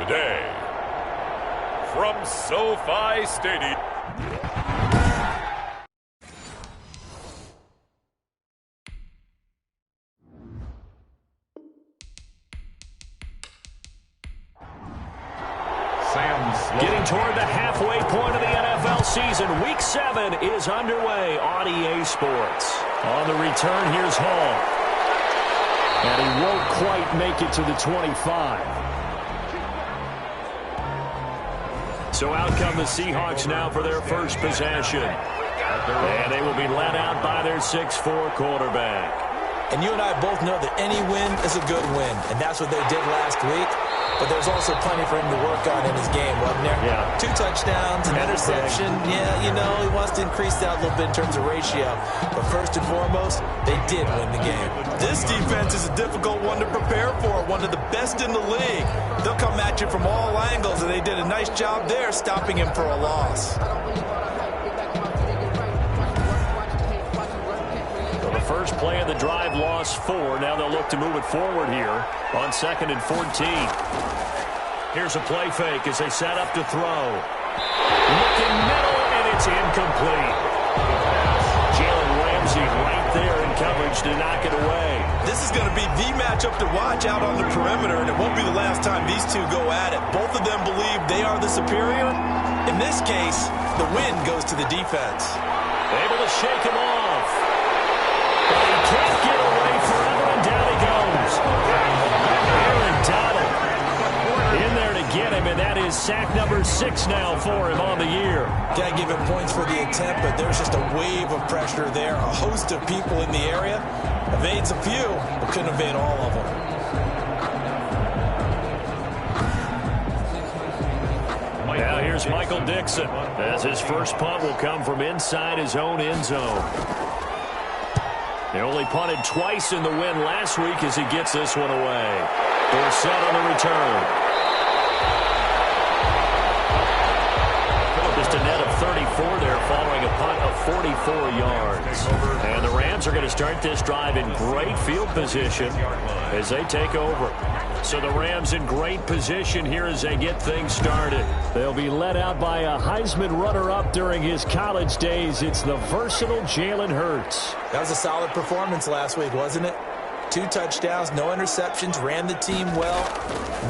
today, from SoFi Stadium. Getting toward the halfway point of the NFL season. Week 7 is underway on EA Sports. On the return, here's Hall. And he won't quite make it to the 25. So out come the Seahawks now for their first possession. And they will be led out by their 6'4" quarterback. And you and I both know that any win is a good win. And that's what they did last week. But there's also plenty for him to work on in his game, wasn't there? Yeah. 2 touchdowns, an interception. Yeah, you know, he wants to increase that a little bit in terms of ratio. But first and foremost, they did win the game. This defense is a difficult one to prepare for, one of the best in the league. They'll come at you from all angles, and they did a nice job there stopping him for a loss. First play of the drive, lost 4. Now they'll look to move it forward here on 2nd and 14. Here's a play fake as they set up to throw. Looking middle, and it's incomplete. Jalen Ramsey right there in coverage to knock it away. This is going to be the matchup to watch out on the perimeter, and it won't be the last time these two go at it. Both of them believe they are the superior. In this case, the win goes to the defense. Able to shake him off. But he can't get away forever, and down he goes. Aaron Donald in there to get him, and that is sack number 6 now for him on the year. Got to give him points for the attempt, but there's just a wave of pressure there. A host of people in the area. Evades a few, but couldn't evade all of them. Now here's Michael Dixon, as his first punt will come from inside his own end zone. They only punted twice in the win last week as he gets this one away. Dorsett on the return. Just a net of 34 there following a punt of 44 yards. And the Rams are going to start this drive in great field position as they take over. So the Rams in great position here as they get things started. They'll be led out by a Heisman runner-up during his college days. It's the versatile Jalen Hurts. That was a solid performance last week, wasn't it? 2 touchdowns, no interceptions, ran the team well,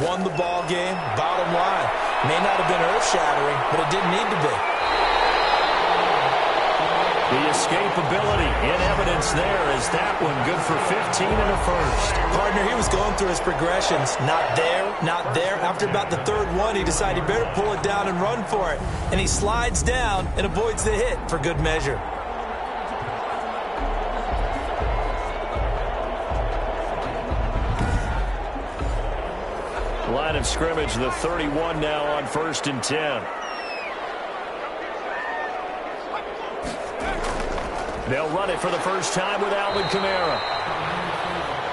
won the ball game. Bottom line, may not have been earth-shattering, but it didn't need to be. The escapability in evidence there is that one good for 15 and a first. Partner, he was going through his progressions. Not there, not there. After about the 3rd one, he decided he better pull it down and run for it. And he slides down and avoids the hit for good measure. Line of scrimmage, the 31 now on 1st and 10. They'll run it for the first time with Alvin Kamara.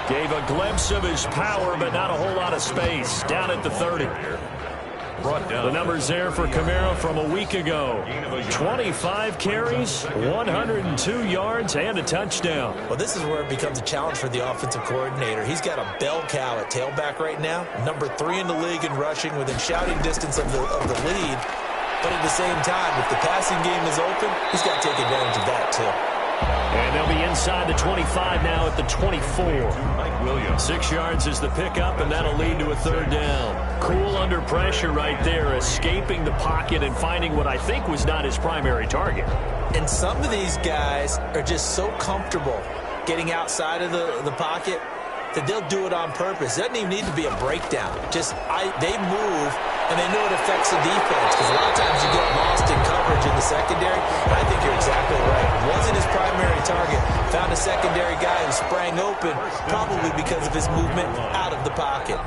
Gave a glimpse of his power, but not a whole lot of space. Down at the 30. The numbers there for Kamara from a week ago. 25 carries, 102 yards, and a touchdown. Well, this is where it becomes a challenge for the offensive coordinator. He's got a bell cow at tailback right now. Number 3 in the league in rushing, within shouting distance of the lead. But at the same time, if the passing game is open, he's got to take advantage of that too. And they'll be inside the 25 now at the 24. 6 yards is the pickup, and that'll lead to a 3rd down. Cool under pressure right there, escaping the pocket and finding what I think was not his primary target. And some of these guys are just so comfortable getting outside of the pocket that they'll do it on purpose. It doesn't even need to be a breakdown. They move, and they know it affects the defense, because a lot of times you get lost in coverage in the secondary. And I think you're exactly right. Wasn't his primary target. Found a secondary guy who sprang open, probably because of his movement out of the pocket.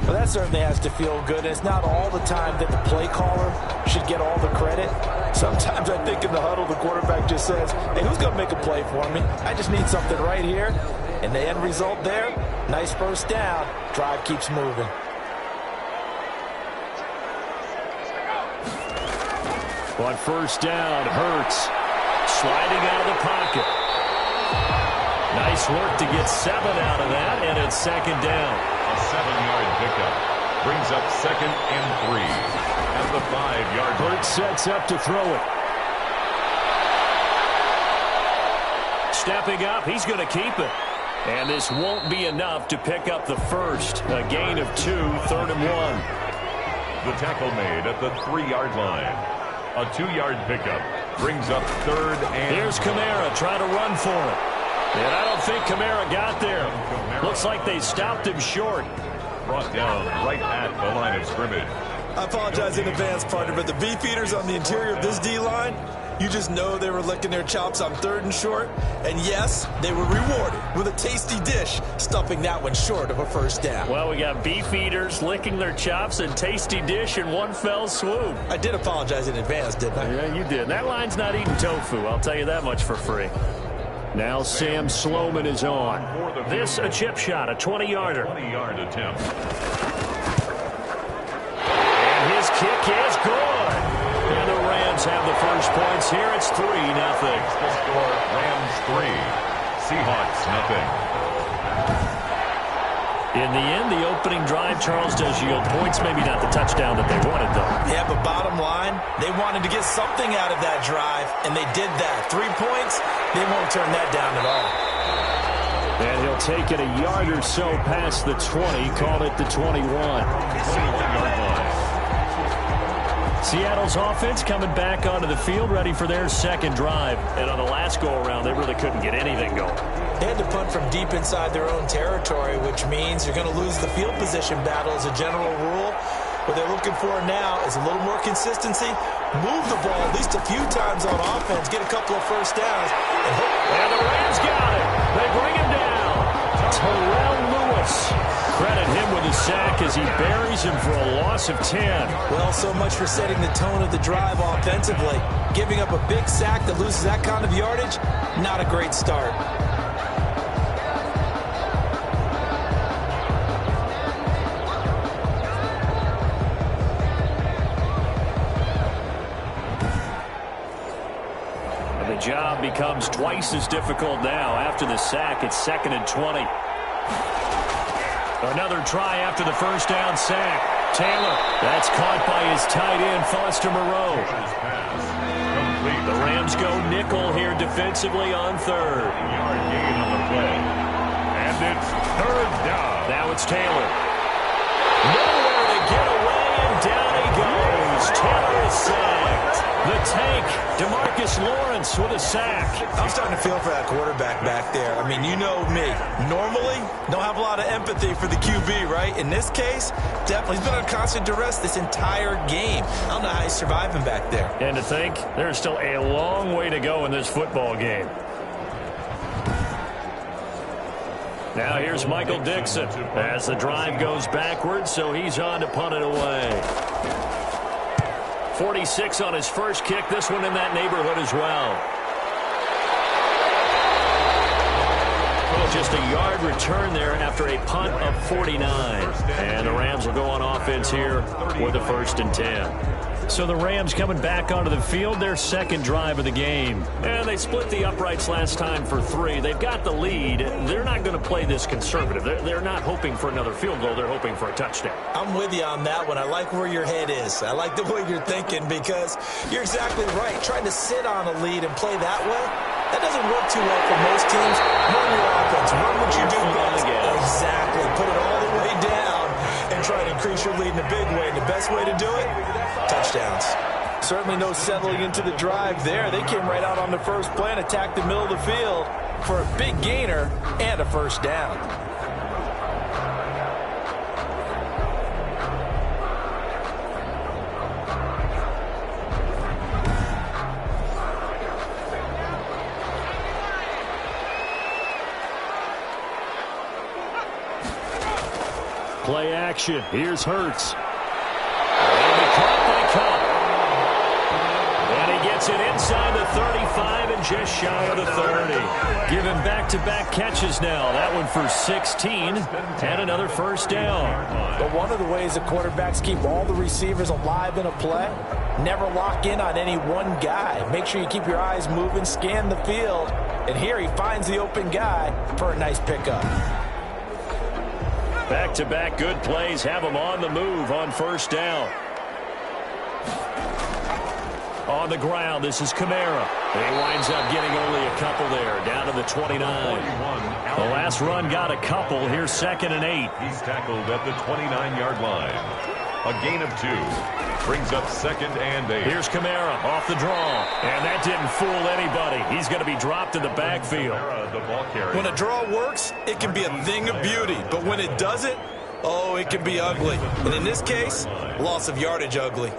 Well, that certainly has to feel good. And it's not all the time that the play caller should get all the credit. Sometimes I think in the huddle, the quarterback just says, hey, who's going to make a play for me? I just need something right here. And the end result there, nice first down. Drive keeps moving. On 1st down, Hurts sliding out of the pocket. Nice work to get 7 out of that, and it's 2nd down. A 7-yard pickup. Brings up 2nd and 3 at the 5-yard line. Hurts sets up to throw it. Stepping up, he's going to keep it. And this won't be enough to pick up the first. A gain of 2, 3rd and 1. The tackle made at the 3-yard line. A 2-yard pickup brings up 3rd and... Here's Kamara trying to run for it. And I don't think Kamara got there. Looks like they stopped him short. Brought down right at the line of scrimmage. I apologize in advance, partner, but the beefeaters on the interior of this D-line, you just know they were licking their chops on 3rd and short. And yes, they were rewarded with a tasty dish, stuffing that one short of a first down. Well, we got beefeaters licking their chops and tasty dish in one fell swoop. I did apologize in advance, didn't I? Yeah, you did. That line's not eating tofu, I'll tell you that much for free. Now Sam Sloman is on. This a chip shot, a 20-yarder. 20-yard attempt. And his kick is good. And the Rams have the first points here. It's 3-0. The score, Rams 3, Seahawks nothing. In the end, the opening drive, Charles, does yield points. Maybe not the touchdown that they wanted, though. Yeah, but bottom line, they wanted to get something out of that drive, and they did that. 3 points, they won't turn that down at all. And he'll take it a yard or so past the 20, call it the 21. 21-yard line. Seattle's offense coming back onto the field, ready for their second drive. And on the last go-around, they really couldn't get anything going. They had to punt from deep inside their own territory, which means you're going to lose the field position battle as a general rule. What they're looking for now is a little more consistency, move the ball at least a few times on offense, get a couple of first downs. And the Rams got it. They bring him down. Terrell Lewis. Credit him with a sack as he buries him for a loss of 10. Well, so much for setting the tone of the drive offensively. Giving up a big sack that loses that kind of yardage, not a great start. The job becomes twice as difficult now. After the sack, it's 2nd and 20. Another try after the first down sack. Taylor, that's caught by his tight end, Foster Moreau. The Rams go nickel here defensively on 3rd. Yard gain on the play. And it's 3rd down. Now it's Taylor. Nowhere to get away, and down he goes. Taylor is sacked. The tank, DeMarcus Lawrence with a sack. I'm starting to feel for that quarterback back there. I mean, you know me. Normally, don't have a lot of empathy for the QB, right? In this case, definitely. He's been on constant duress this entire game. I don't know how he's surviving back there. And to think, there's still a long way to go in this football game. Now here's Michael Dixon as the drive goes backwards, so he's on to punt it away. 46 on his first kick, this one in that neighborhood as well. Well, just a yard return there after a punt of 49. And the Rams will go on offense here with a 1st and 10. So the Rams coming back onto the field, their second drive of the game. And they split the uprights last time for 3. They've got the lead. They're not going to play this conservative. They're not hoping for another field goal. They're hoping for a touchdown. I'm with you on that one. I like where your head is. I like the way you're thinking because you're exactly right. Trying to sit on a lead and play that way, that doesn't work too well for most teams. Run your offense. Run what you do best. Exactly. Put it all the way down and try to increase your lead in a big way. And the best way to do it, touchdowns. Certainly no settling into the drive there. They came right out on the first play and attacked the middle of the field for a big gainer and a first down. Play action. Here's Hurts. And he caught by Cup. And he gets it inside the 35 and just shy of the 30. Give him back-to-back catches now. That one for 16 and another first down. But one of the ways the quarterbacks keep all the receivers alive in a play, never lock in on any one guy. Make sure you keep your eyes moving, scan the field. And here he finds the open guy for a nice pickup. Back-to-back good plays have them on the move on first down. On the ground, this is Kamara. He winds up getting only a couple there, down to the 29. The last run got a couple. Here's 2nd and 8. He's tackled at the 29-yard line. A gain of 2. Brings up 2nd and 8. Here's Kamara off the draw. And that didn't fool anybody. He's going to be dropped in the backfield. When a draw works, it can be a thing of beauty. But when it doesn't, oh, it can be ugly. And in this case, loss of yardage ugly.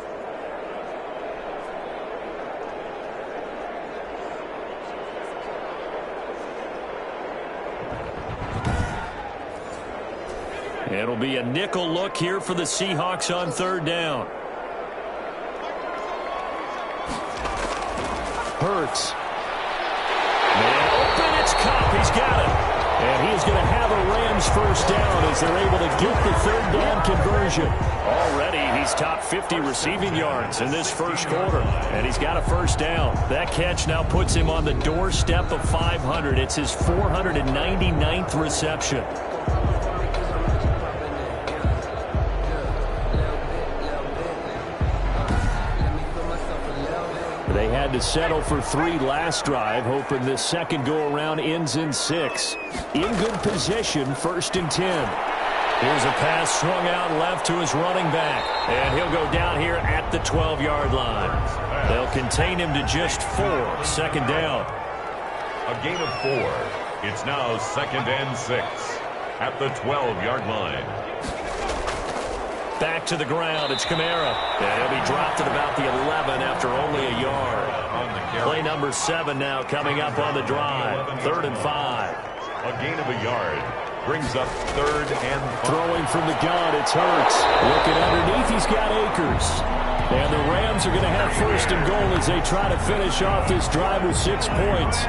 It'll be a nickel look here for the Seahawks on 3rd down. Hurts. And open, it's Cup. He's got it. And he is going to have a Rams first down as they're able to get the 3rd down conversion. Already he's top 50 receiving yards in this first quarter. And he's got a first down. That catch now puts him on the doorstep of 500. It's his 499th reception. They had to settle for 3 last drive, hoping this second go-around ends in 6. In good position, 1st and 10. Here's a pass swung out left to his running back. And he'll go down here at the 12-yard line. They'll contain him to just 4. 2nd down. A gain of 4. It's now 2nd and 6 at the 12-yard line. Back to the ground. It's Kamara. And he'll be dropped at about the 11 after only a yard. Play number 7 now coming up on the drive. 3rd and 5. A gain of a yard. Brings up 3rd and 5. Throwing from the gun, it's Hurts. Looking underneath, he's got Akers. And the Rams are going to have 1st and goal as they try to finish off this drive with 6 points.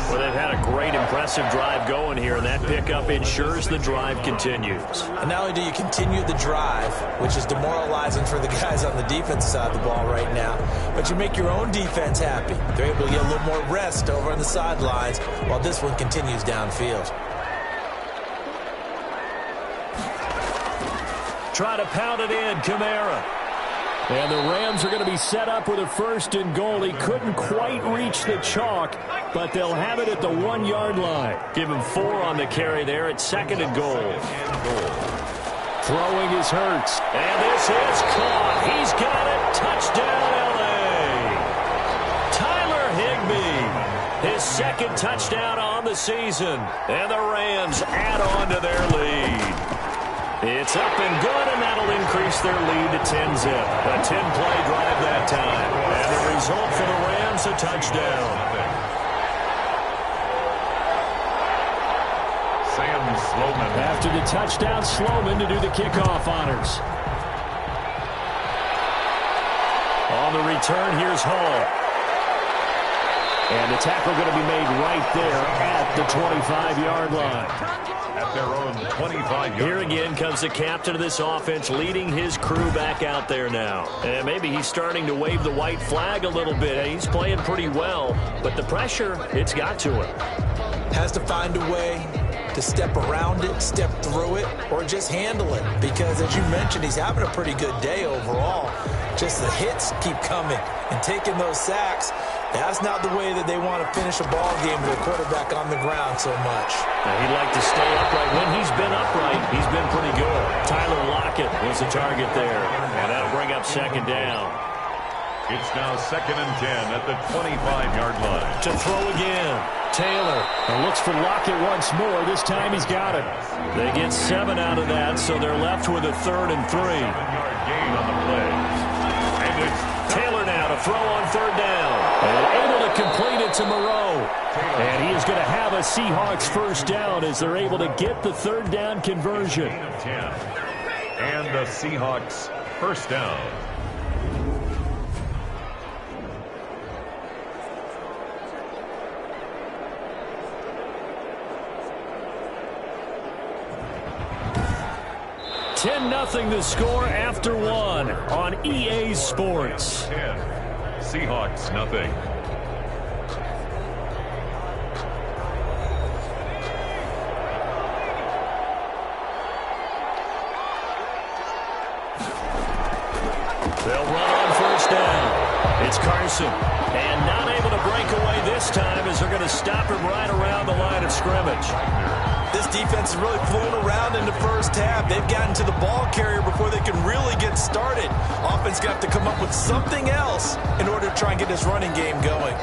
Well, they've had a great, impressive drive going here, and that pickup ensures the drive continues. And not only do you continue the drive, which is demoralizing for the guys on the defensive side of the ball right now, but you make your own defense happy. They're able to get a little more rest over on the sidelines while this one continues downfield. Try to pound it in, Kamara. And the Rams are going to be set up with a 1st and goal. He couldn't quite reach the chalk, but they'll have it at the 1-yard line. Give him 4 on the carry there at 2nd and goal. Throwing is Hurts. And this is caught. He's got it. Touchdown, L.A. Tyler Higbee. His 2nd touchdown on the season. And the Rams add on to their lead. It's up and good, and that'll increase their lead to 10-zip. A 10-play drive that time. And the result for the Rams, a touchdown. Sam Sloman. After the touchdown, Sloman to do the kickoff honors. On the return, here's Hall. And the tackle going to be made right there at the 25-yard line. At their own 25-yard. Here again comes the captain of this offense leading his crew back out there now. And maybe he's starting to wave the white flag a little bit. He's playing pretty well, but the pressure, it's got to him. Has to find a way to step around it, step through it, or just handle it. Because as you mentioned, he's having a pretty good day overall. Just the hits keep coming and taking those sacks. That's not the way that they want to finish a ball game with a quarterback on the ground so much. He'd like to stay upright. When he's been upright, he's been pretty good. Tyler Lockett was the target there. And that'll bring up 2nd down. It's now 2nd and 10 at the 25-yard line. To throw again. Taylor looks for Lockett once more. This time he's got it. They get 7 out of that, so they're left with a 3rd and 3. 7-yard gain on the play. And it's Taylor now to throw on 3rd down. And able to complete it to Moreau. And he is going to have a Seahawks first down as they're able to get the 3rd down conversion. And the Seahawks first down. Nothing the score after 1 on EA Sports. 10. Seahawks nothing. They'll run on first down. It's Carson. And not able to break away this time as they're going to stop him right around the line of scrimmage. This defense is really flown around in the first half. They've gotten to the ball carrier before they can really get started. Offense got to come up with something else in order to try and get this running game going.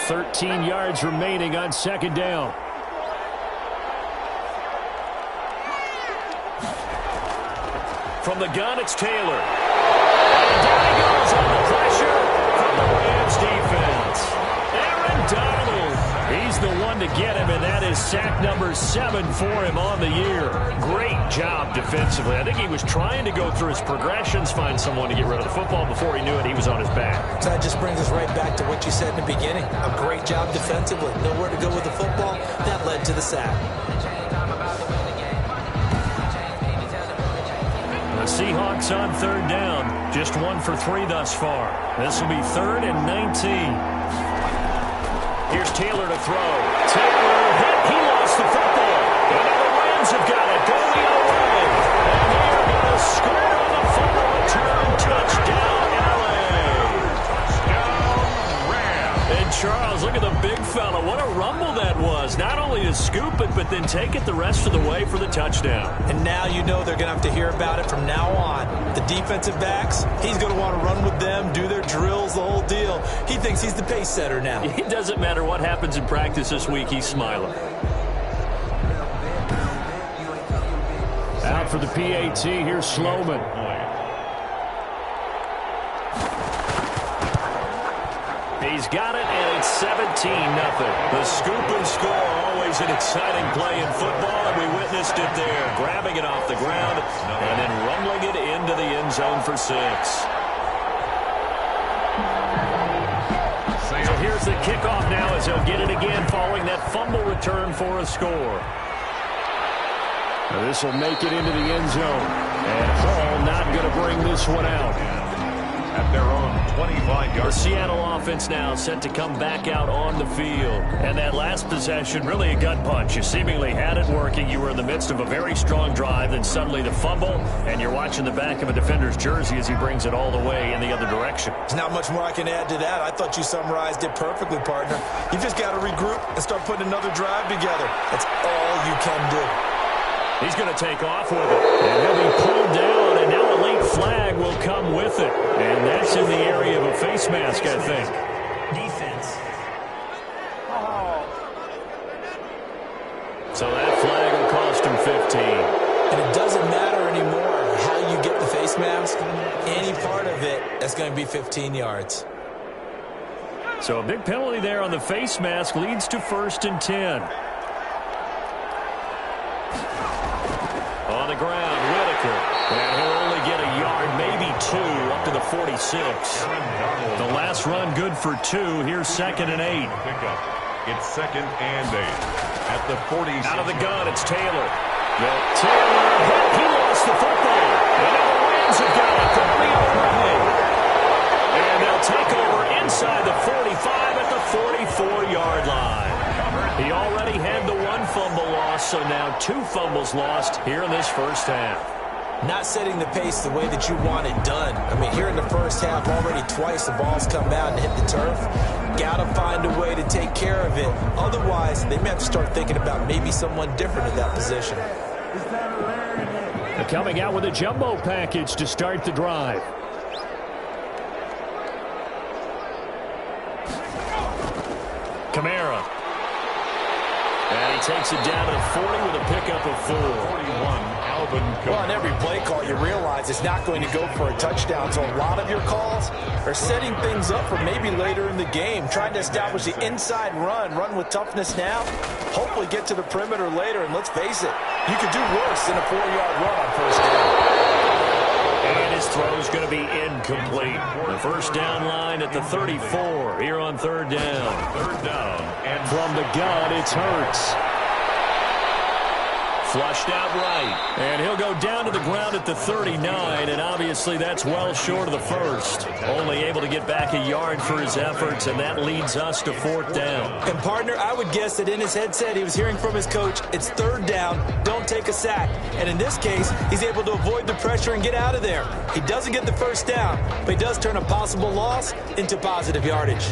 $13 yards remaining on second down. From the gun, it's Taylor. And down he goes on the pressure from the Rams defense. Aaron Donald. He's the one to get him, and that is sack number 7 for him on the year. Great job defensively. I think he was trying to go through his progressions, find someone to get rid of the football. Before he knew it, he was on his back. So that just brings us right back to what you said in the beginning. A great job defensively. Nowhere to go with the football. That led to the sack. The Seahawks on third down. Just 1 for 3 thus far. This will be 3rd and 19. Here's Taylor to throw. Taylor hit. He lost the football. And now the Rams have got it. Go the other way. And they are going to score on the fumble return. Touchdown, LA. Touchdown, Rams. And Charles, look at the big fella. What a rumble that was. Not only to scoop it, but then take it the rest of the way for the touchdown. And now you know they're going to have to hear about it from now on. The defensive backs, he's going to want to run with them, do their drills, the whole deal. He thinks he's the pace setter now. It doesn't matter what happens in practice this week, he's smiling. Out for the PAT, here's Sloman. He's got it, and it's 17-0. The scoop and score, always an exciting play in football, and we witnessed it there. Grabbing it off the ground and then rumbling it into the end zone for 6. So here's the kickoff now as he'll get it again following that fumble return for a score. Now this will make it into the end zone. And Hall not going to bring this one out. At their own 25-yard. The Seattle offense now set to come back out on the field. And that last possession, really a gut punch. You seemingly had it working. You were in the midst of a very strong drive. Then suddenly the fumble, and you're watching the back of a defender's jersey as he brings it all the way in the other direction. There's not much more I can add to that. I thought you summarized it perfectly, partner. You just got to regroup and start putting another drive together. That's all you can do. He's going to take off with it. And he'll be pulled down, and now a late flag will come with it. And that's in the area of a face mask, I think. Defense. So that flag will cost him 15. And it doesn't matter anymore how you get the face mask. Any part of it, that's going to be 15 yards. So a big penalty there on the face mask leads to 1st and 10. On the ground, Whitaker. And he'll only get a yard, maybe 2, up to the 46. The last run good for 2. Here's 2nd and 8. Pickup. It's 2nd and 8. At the 46. Out of the gun, it's Taylor. Taylor, he lost the football. And now the Rams have got it. Going the other way. And they'll take over inside the 45 at the 44-yard line. He already had the 1 fumble loss, so now 2 fumbles lost here in this first half. Not setting the pace the way that you want it done. I mean, here in the first half, already twice the ball's come out and hit the turf. Got to find a way to take care of it. Otherwise, they may have to start thinking about maybe someone different at that position. They're coming out with a jumbo package to start the drive. Kamara. And he takes it down to the 40 with a pickup of 4. 41, Alvin Kamara. Well, on every play call, you realize it's not going to go for a touchdown. So a lot of your calls are setting things up for maybe later in the game, trying to establish the inside run with toughness now, hopefully get to the perimeter later. And let's face it, you could do worse than a 4-yard run on first down. And his throw is going to be incomplete. The first down line at the 34 here on 3rd down. 3rd down. And from the gun, it's Hurts. Flushed out right. And he'll go down to the ground at the 39, and obviously that's well short of the first. Only able to get back a yard for his efforts, and that leads us to 4th down. And, partner, I would guess that in his headset he was hearing from his coach, it's 3rd down, don't take a sack. And in this case, he's able to avoid the pressure and get out of there. He doesn't get the 1st down, but he does turn a possible loss into positive yardage.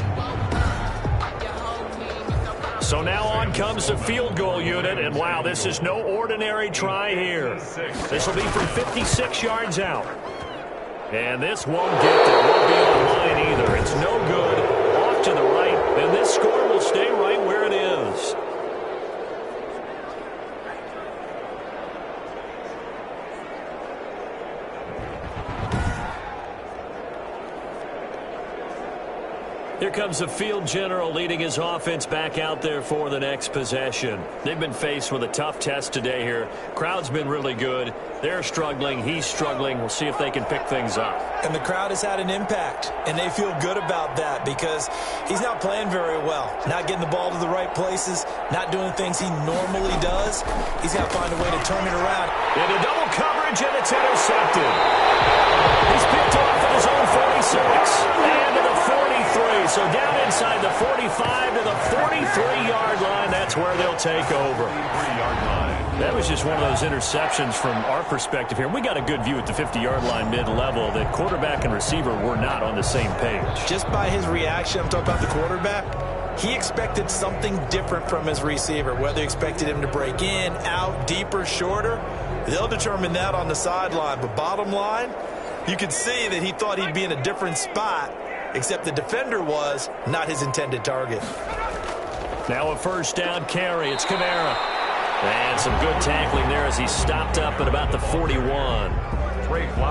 So now on comes the field goal unit, and wow, this is no ordinary try here. This will be from 56 yards out. And this won't get there. Won't be on the line either. It's no good. Off to the right, and this score will stay right where it is. Here comes the field general leading his offense back out there for the next possession. They've been faced with a tough test today here. Crowd's been really good. They're struggling. He's struggling. We'll see if they can pick things up. And the crowd has had an impact, and they feel good about that because he's not playing very well. Not getting the ball to the right places, not doing things he normally does. He's got to find a way to turn it around. Into double coverage, and it's intercepted. He's picked off at his own 46 and to the 43. So down inside the 45 to the 43-yard line. That's where they'll take over. 3-yard line. That was just one of those interceptions from our perspective here. We got a good view at the 50-yard line mid-level that quarterback and receiver were not on the same page. Just by his reaction, I'm talking about the quarterback, he expected something different from his receiver, whether he expected him to break in, out, deeper, shorter. They'll determine that on the sideline. But bottom line, you could see that he thought he'd be in a different spot, except the defender was not his intended target. Now a 1st down carry. It's Kamara. And some good tackling there as he stopped up at about the 41.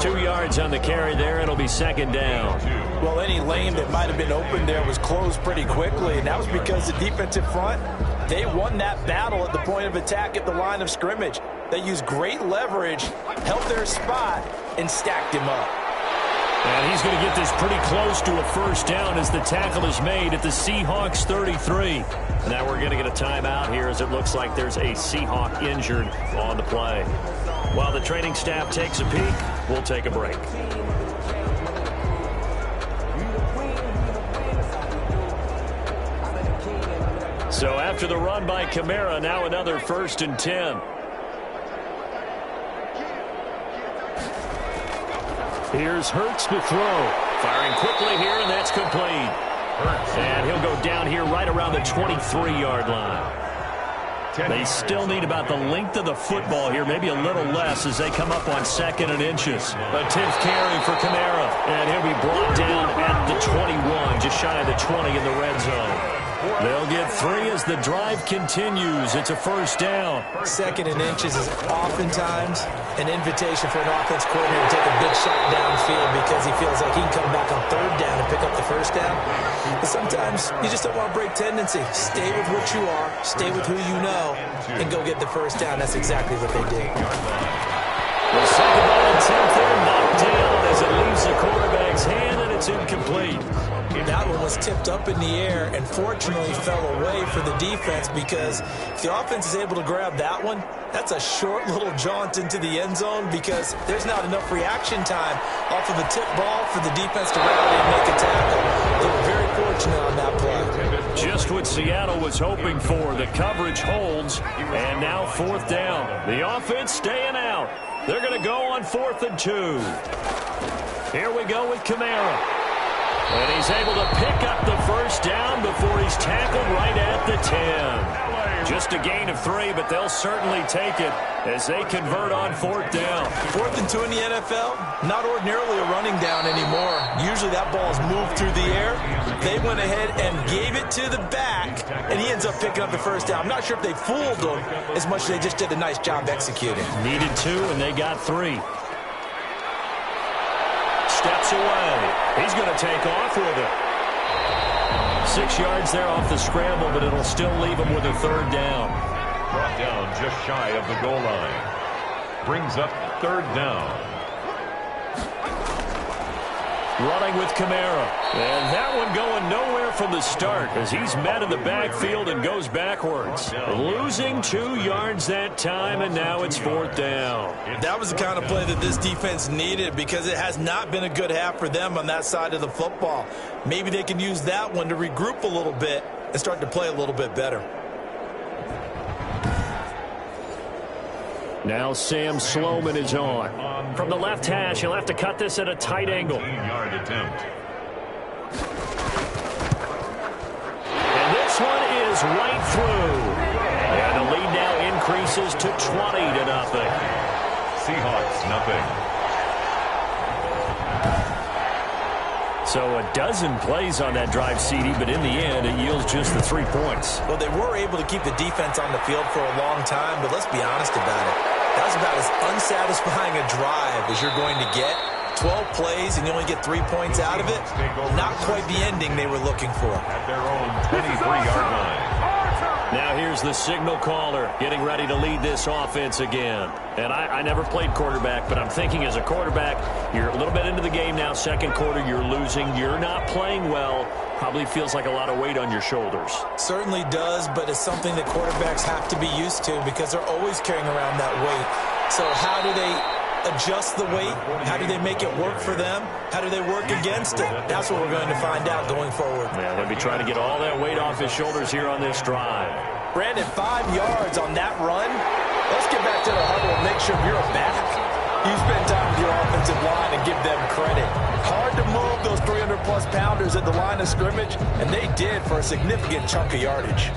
2 yards on the carry there. It'll be 2nd down. Well, any lane that might have been open there was closed pretty quickly, and that was because the defensive front, they won that battle at the point of attack at the line of scrimmage. They used great leverage, held their spot, and stacked him up. And he's going to get this pretty close to a 1st down as the tackle is made at the Seahawks 33. Now we're going to get a timeout here as it looks like there's a Seahawk injured on the play. While the training staff takes a peek, we'll take a break. So after the run by Kamara, now another 1st and 10. Here's Hurts to throw. Firing quickly here, and that's complete. And he'll go down here right around the 23-yard line. They still need about the length of the football here, maybe a little less as they come up on 2nd and inches. A 10th carry for Kamara, and he'll be brought down at the 21, just shy of the 20 in the red zone. They'll get 3 as the drive continues. It's a 1st down. 2nd and inches is oftentimes an invitation for an offense coordinator to take a big shot downfield because he feels like he can come back on 3rd down and pick up the 1st down. But sometimes you just don't want to break tendency. Stay with what you are, stay with who you know, and go get the 1st down. That's exactly what they did. The 2nd ball and 10th there, knocked down as it leaves the quarterback's hand, and it's incomplete. That one was tipped up in the air and fortunately fell away for the defense because if the offense is able to grab that one, that's a short little jaunt into the end zone because there's not enough reaction time off of a tip ball for the defense to rally and make a tackle. They were very fortunate on that play. Just what Seattle was hoping for. The coverage holds, and now 4th down. The offense staying out. They're going to go on 4th and 2. Here we go with Kamara. And he's able to pick up the 1st down before he's tackled right at the 10. Just a gain of 3, but they'll certainly take it as they convert on 4th down. 4th and 2 in the NFL, not ordinarily a running down anymore. Usually that ball is moved through the air. They went ahead and gave it to the back, and he ends up picking up the 1st down. I'm not sure if they fooled him as much as they just did a nice job executing. Needed 2, and they got 3. Steps away. He's going to take off with it. 6 yards there off the scramble, but it'll still leave him with a 3rd down. Brought down just shy of the goal line. Brings up 3rd down. Running with Kamara. And that one going nowhere from the start as he's met in the backfield and goes backwards. Losing 2 yards that time, and now it's 4th down. That was the kind of play that this defense needed because it has not been a good half for them on that side of the football. Maybe they can use that one to regroup a little bit and start to play a little bit better. Now Sam Sloman is on. From the left hash, he'll have to cut this at a tight angle. 18-yard attempt. And this one is right through. And the lead now increases to 20-0. Seahawks, nothing. So a dozen plays on that drive, CD, but in the end, it yields just the 3 points. Well, they were able to keep the defense on the field for a long time, but let's be honest about it. That was about as unsatisfying a drive as you're going to get. 12 plays and you only get 3 points out of it. Not quite the ending they were looking for. At their own 23-yard line. Now here's the signal caller getting ready to lead this offense again. And I never played quarterback, but I'm thinking as a quarterback, you're a little bit into the game now. Second quarter, you're losing. You're not playing well. Probably feels like a lot of weight on your shoulders. Certainly does, but it's something that quarterbacks have to be used to because they're always carrying around that weight. So how do they adjust the weight? How do they make it work for them? How do they work against it? That's what we're going to find out going forward. Yeah, they'll be trying to get all that weight off his shoulders here on this drive. Brandon, 5 yards on that run. Let's get back to the huddle and make sure you're back. You spend time with your offensive line and give them credit. Hard to move those 300-plus pounders at the line of scrimmage, and they did for a significant chunk of yardage.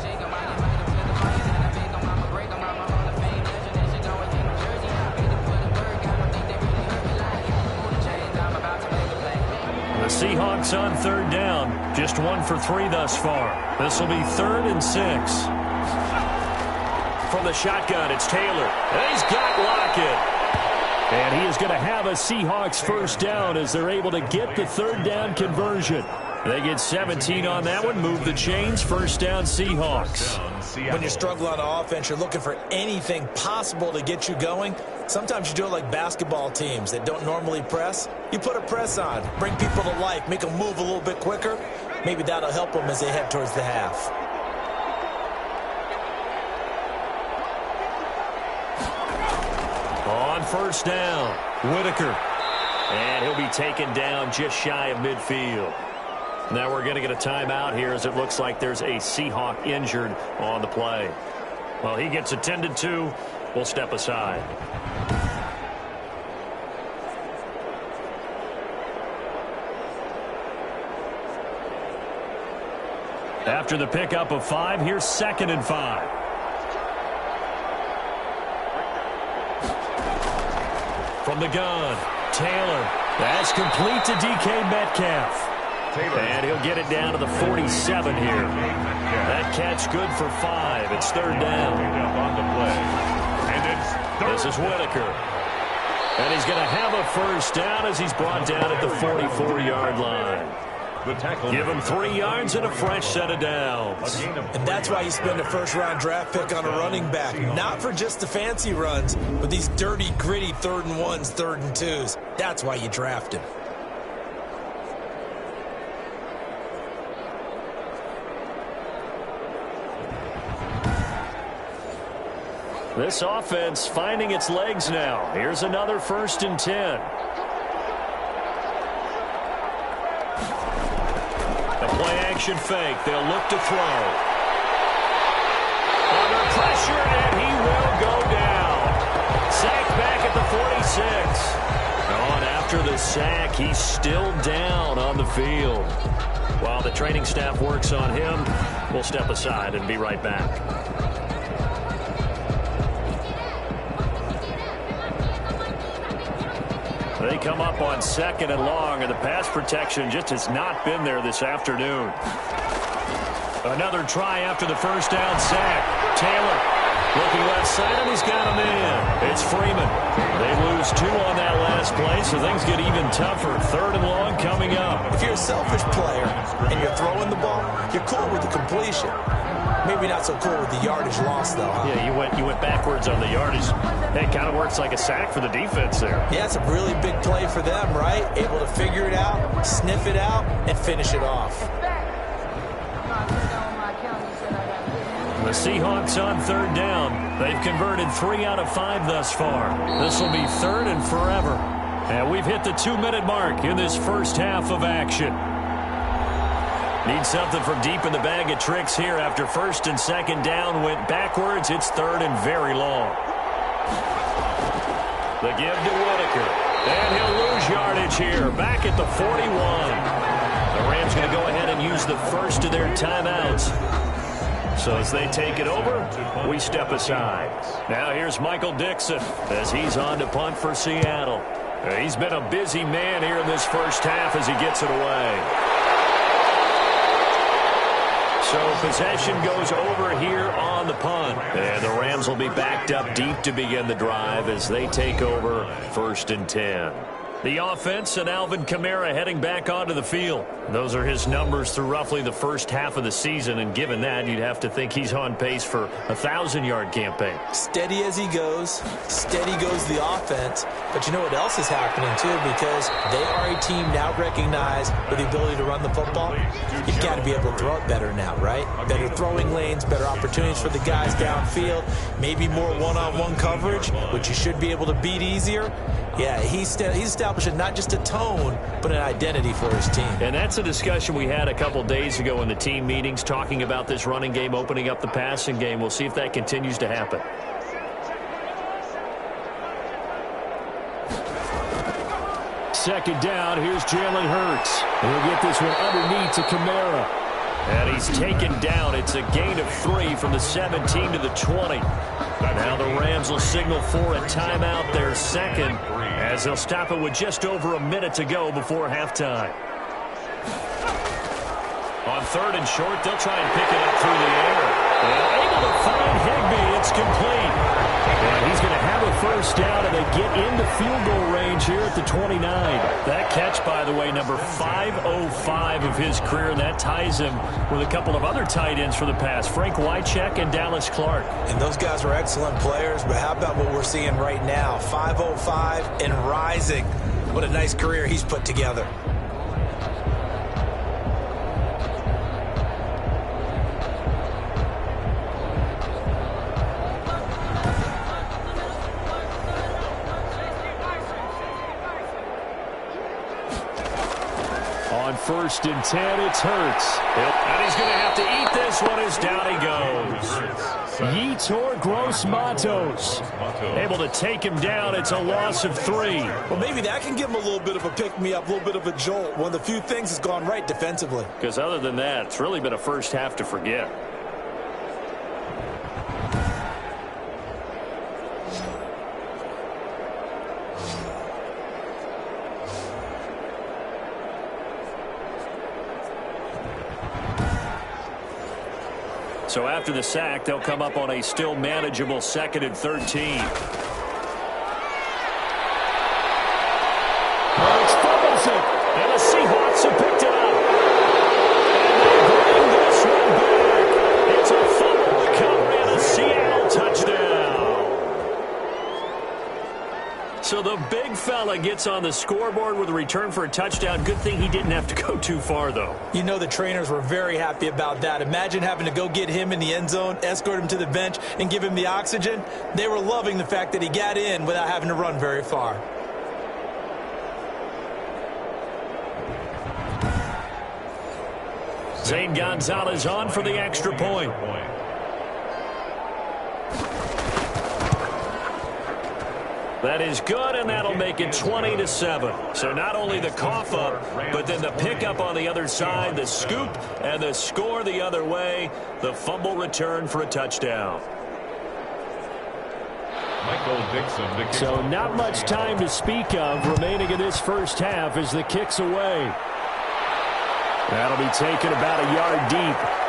The Seahawks on 3rd down. Just 1 for 3 thus far. This will be 3rd and 6. From the shotgun, it's Taylor. And he's got Lockett. And he is going to have a Seahawks first down as they're able to get the 3rd down conversion. They get 17 on that one. Move the chains. First down, Seahawks. When you struggle on offense, you're looking for anything possible to get you going. Sometimes you do it like basketball teams that don't normally press. You put a press on, bring people to life, make them move a little bit quicker. Maybe that'll help them as they head towards the half. On first down, Whitaker. And he'll be taken down just shy of midfield. Now we're going to get a timeout here as it looks like there's a Seahawk injured on the play. Well, he gets attended to. We'll step aside. After the pickup of 5, here's 2nd and 5. From the gun, Taylor. That's complete to DK Metcalf. And he'll get it down to the 47 here. That catch good for 5. It's 3rd down. This is Whitaker. And he's going to have a first down as he's brought down at the 44-yard line. Give him 3 yards and a fresh set of downs. And that's why you spend a first-round draft pick on a running back. Not for just the fancy runs, but these dirty, gritty 3rd and 1s, 3rd and 2s. That's why you draft him. This offense finding its legs now. Here's another 1st and 10. A play-action fake. They'll look to throw. Under pressure, and he will go down. Sacked back at the 46. On after the sack, he's still down on the field. While the training staff works on him, we'll step aside and be right back. They come up on 2nd and long, and the pass protection just has not been there this afternoon. Another try after the first down sack. Taylor looking left side, and he's got him in. It's Freeman. They lose 2 on that last play, so things get even tougher. 3rd and long coming up. If you're a selfish player and you're throwing the ball, you're cool with the completion. Maybe not so cool with the yardage loss, though. Huh? Yeah, you went backwards on the yardage. It kind of works like a sack for the defense there. Yeah, it's a really big play for them, right? Able to figure it out, sniff it out, and finish it off. Seahawks on third down. They've converted 3 out of 5 thus far. This will be third and forever. And we've hit the 2-minute mark in this first half of action. Need something from deep in the bag of tricks here after first and second down went backwards. It's third and very long. The give to Whitaker. And he'll lose yardage here. Back at the 41. The Rams going to go ahead and use the first of their timeouts. So as they take it over, we step aside. Now here's Michael Dixon as he's on to punt for Seattle. He's been a busy man here in this first half as he gets it away. So possession goes over here on the punt. And the Rams will be backed up deep to begin the drive as they take over first and 10. The offense and Alvin Kamara heading back onto the field. Those are his numbers through roughly the first half of the season, and given that, you'd have to think he's on pace for a 1,000-yard campaign. Steady as he goes, steady goes the offense. But you know what else is happening, too, because they are a team now recognized with the ability to run the football. You've got to be able to throw it better now, right? Better throwing lanes, better opportunities for the guys downfield, maybe more one-on-one coverage, which you should be able to beat easier. Yeah, he's establishing not just a tone, but an identity for his team. And that's a discussion we had a couple days ago in the team meetings, talking about this running game, opening up the passing game. We'll see if that continues to happen. Second down, here's Jalen Hurts. He'll get this one underneath to Kamara. And he's taken down. It's a gain of 3 from the 17 to the 20. Now the Rams will signal for a timeout, their second, as they'll stop it with just over a minute to go before halftime. On third and short, they'll try and pick it up through the air. And able to find Higbee. It's complete. And he's going to have a first down, and they get into field goal range here at the 29. That catch, by the way, number 505 of his career, and that ties him with a couple of other tight ends for the pass, Frank Wycheck and Dallas Clark. And those guys were excellent players, but how about what we're seeing right now? 505 and rising. What a nice career he's put together. On first and 10, it's Hurts. And he's going to have to eat this one as down he goes. Yetur Gross-Matos able to take him down. It's a loss of 3. Well, maybe that can give him a little bit of a pick-me-up, a little bit of a jolt. One of the few things has gone right defensively. Because other than that, it's really been a first half to forget. So after the sack, they'll come up on a still manageable 2nd and 13. Hurts fumbles it, and the Seahawks have picked it up. And they bring this one back. It's a fumble recovery and a Seattle touchdown. So the big fella gets on the scoreboard with a return for a touchdown. Good thing he didn't have to go too far, though. You know the trainers were very happy about that. Imagine having to go get him in the end zone, escort him to the bench, and give him the oxygen. They were loving the fact that he got in without having to run very far. Zane Gonzalez on for the extra point. That is good, and that'll make it 20-7. So not only the cough up, but then the pickup on the other side, the scoop, and the score the other way. The fumble return for a touchdown. So not much time to speak of remaining in this first half as the kick's away. That'll be taken about a yard deep.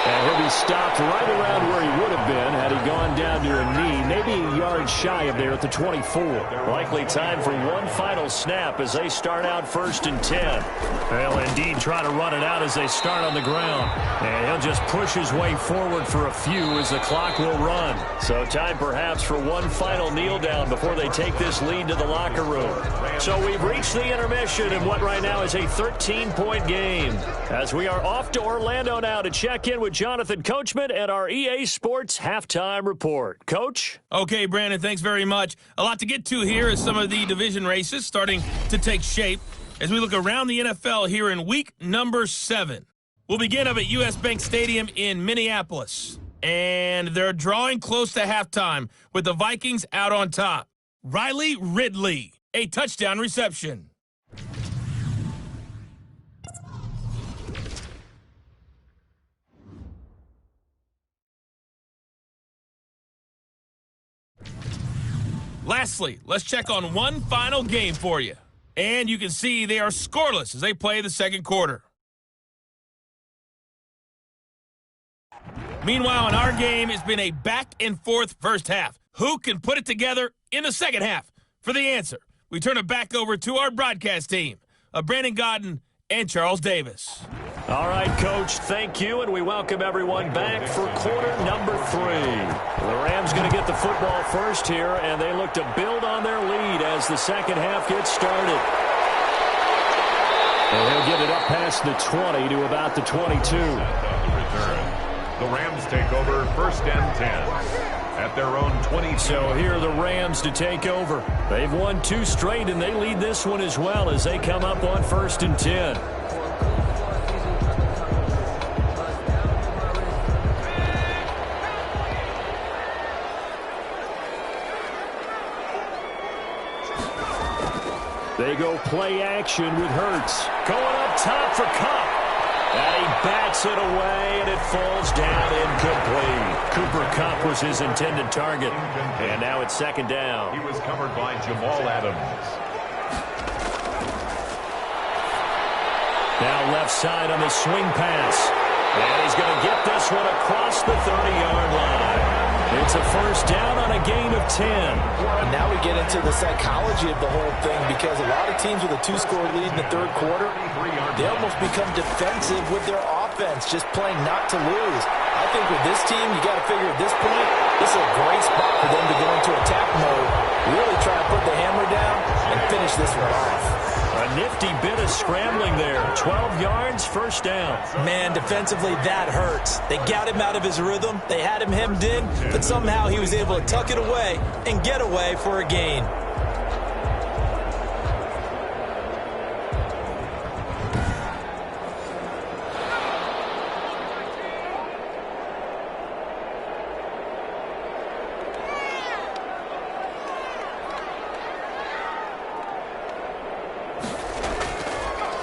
And he'll be stopped right around where he would have been had he gone down to a knee, maybe a yard shy of there at the 24. Likely time for one final snap as they start out first and 10. They'll indeed try to run it out as they start on the ground. And he'll just push his way forward for a few as the clock will run. So time perhaps for one final kneel down before they take this lead to the locker room. So we've reached the intermission in what right now is a 13-point game as we are off to Orlando now to check in with with Jonathan Coachman and our EA Sports Halftime Report. Coach? Okay, Brandon, thanks very much. A lot to get to here as some of the division races starting to take shape as we look around the NFL here in week number 7. We'll begin up at U.S. Bank Stadium in Minneapolis. And they're drawing close to halftime with the Vikings out on top. Riley Ridley, a touchdown reception. Lastly, let's check on one final game for you. And you can see they are scoreless as they play the second quarter. Meanwhile, in our game, it's been a back-and-forth first half. Who can put it together in the second half? For the answer, we turn it back over to our broadcast team of Brandon Godden and Charles Davis. All right, Coach, thank you, and we welcome everyone back for quarter number 3. The Rams going to get the football first here, and they look to build on their lead as the second half gets started. And he'll get it up past the 20 to about the 22. The Rams take over 1st and 10 at their own 20. So here are the Rams to take over. They've won 2 straight, and they lead this one as well as they come up on 1st and 10. They go play action with Hurts. Going up top for Kupp. And he bats it away, and it falls down incomplete. Cooper Kupp was his intended target. And now it's 2nd down. He was covered by Jamal Adams. Now left side on the swing pass. And he's going to get this one across the 30-yard line. It's a 1st down on a gain of 10. And now we get into the psychology of the whole thing because a lot of teams with a 2-score lead in the 3rd quarter, they almost become defensive with their offense, just playing not to lose. I think with this team, you got to figure at this point, this is a great spot for them to go into attack mode, really try to put the hammer down and finish this one off. A nifty bit of scrambling there. 12 yards, 1st down. Man, defensively, that hurts. They got him out of his rhythm. They had him hemmed in, but somehow he was able to tuck it away and get away for a gain.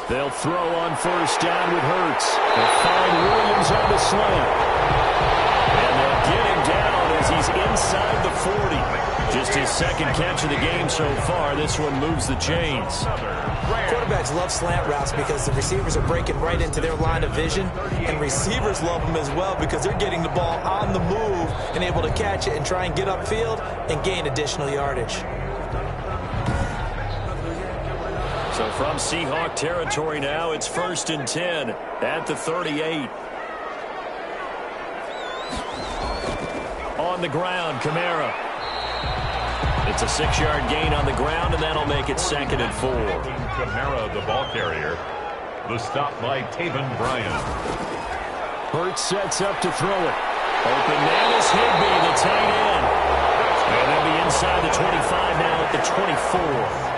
They'll throw on 1st down with Hurts. They'll find Williams on the slant. And they'll get him down as he's inside the 40. Just his 2nd catch of the game so far. This one moves the chains. Quarterbacks love slant routes because the receivers are breaking right into their line of vision, and receivers love them as well because they're getting the ball on the move and able to catch it and try and get upfield and gain additional yardage. So from Seahawk territory now, it's 1st and 10 at the 38. On the ground, Kamara. It's a 6-yard gain on the ground, and that'll make it 2nd and 4. Kamara, the ball carrier. The stop by Taven Bryan. Hurts sets up to throw it. Open man is Higbee, the tight end. And they'll be inside the 25 now at the 24.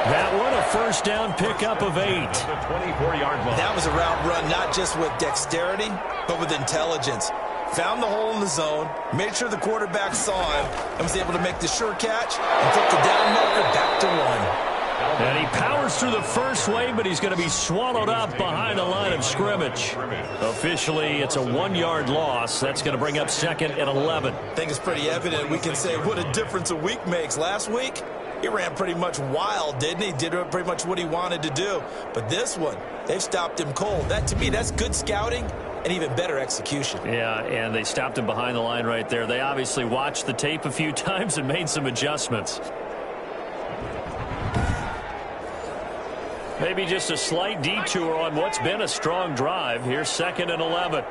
That one, a 1st down pickup of 8. The 24-yard line. That was a route run not just with dexterity, but with intelligence. Found the hole in the zone, made sure the quarterback saw him, and was able to make the sure catch and put the down marker back to 1. And he powers through the first wave, but he's going to be swallowed up behind the line of scrimmage. Officially, it's a 1-yard loss. That's going to bring up 2nd and 11. I think it's pretty evident. We can say what a difference a week makes. Last week, he ran pretty much wild, didn't he? Did pretty much what he wanted to do. But this one, they've stopped him cold. That, to me, that's good scouting and even better execution. Yeah, and they stopped him behind the line right there. They obviously watched the tape a few times and made some adjustments. Maybe just a slight detour on what's been a strong drive. Here's 2nd and 11.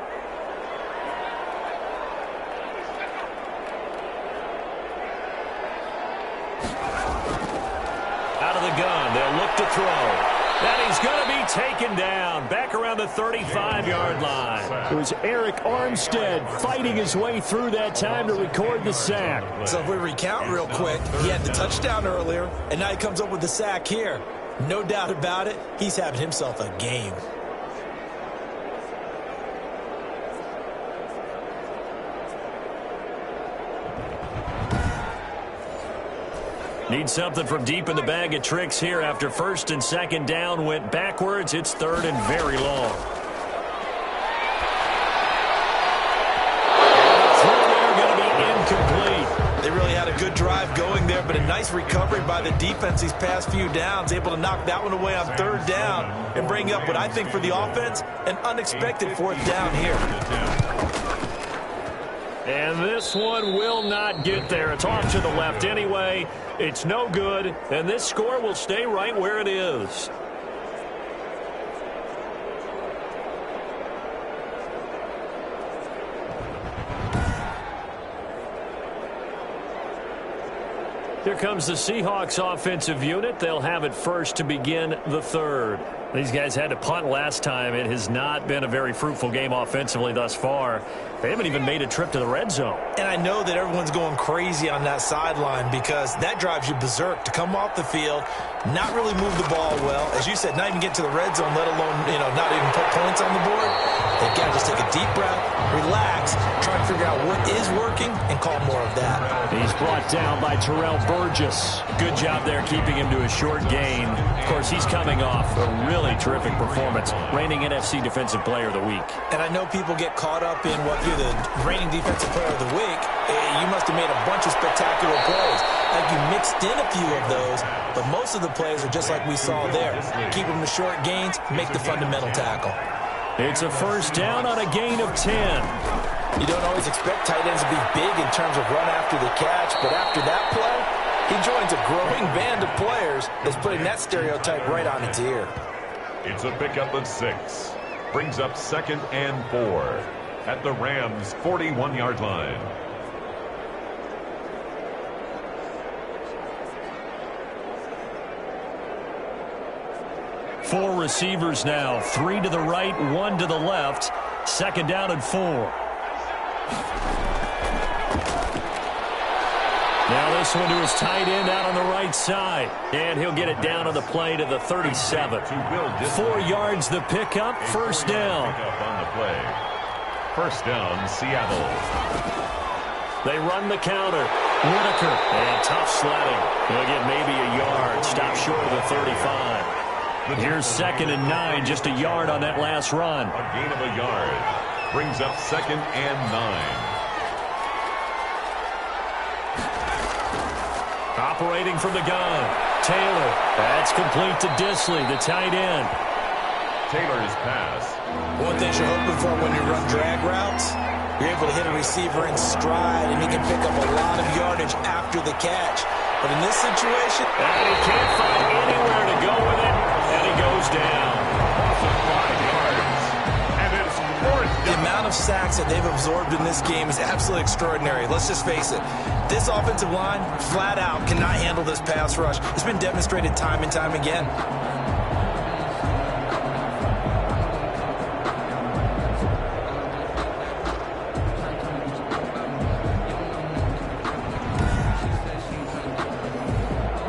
Out of the gun, they'll look to throw. And he's going to be taken down back around the 35-yard line. It was Eric Armstead fighting his way through that time to record the sack. So if we recount real quick, he had the touchdown earlier, and now he comes up with the sack here. No doubt about it, he's having himself a game. Need something from deep in the bag of tricks here after first and second down went backwards. It's third and very long. They're going to be incomplete. They really had a good drive going there, but a nice recovery by the defense these past few downs, able to knock that one away on third down and bring up what I think for the offense, an unexpected fourth down here. And this one will not get there. It's off to the left anyway. It's no good, and this score will stay right where it is. Here comes the Seahawks offensive unit. They'll have it first to begin the third. These guys had to punt last time. It has not been a very fruitful game offensively thus far. They haven't even made a trip to the red zone. And I know that everyone's going crazy on that sideline because that drives you berserk to come off the field, not really move the ball well. As you said, not even get to the red zone, let alone, not even put points on the board. They've got to just take a deep breath, relax, try and figure out what is working, and call more of that. He's brought down by Terrell Burgess. Good job there keeping him to a short gain. Of course, he's coming off a really terrific performance, reigning NFC Defensive Player of the Week. And I know people get caught up in what you're the reigning Defensive Player of the Week. You must have made a bunch of spectacular plays. Like you mixed in a few of those, but most of the plays are just like we saw there. Keep them to short gains, make the fundamental tackle. It's a first down on a gain of 10. You don't always expect tight ends to be big in terms of run after the catch, but after that play, he joins a growing band of players that's putting that stereotype right on its ear. It's a pickup of 6. Brings up 2nd and 4 at the Rams' 41-yard line. Four receivers now, 3 to the right, 1 to the left. 2nd down and 4. Now this one to his tight end out on the right side. And he'll get it down on the play to the 37. 4 yards the pickup, first down. First down, Seattle. They run the counter. Whitaker, and tough sledding. He'll get maybe a yard, stop short of the 35. Here's 2nd and 9, just a yard on that last run. A gain of a yard. Brings up 2nd and 9. Operating from the gun. Taylor. That's complete to Disley, the tight end. Taylor's pass. One thing you're hoping for when you run drag routes, you're able to hit a receiver in stride, and he can pick up a lot of yardage after the catch. But in this situation, and he can't find anywhere to go with it, and he goes down. 5 yards. And it's 4th down. The amount of sacks that they've absorbed in this game is absolutely extraordinary. Let's just face it. This offensive line, flat out, cannot handle this pass rush. It's been demonstrated time and time again.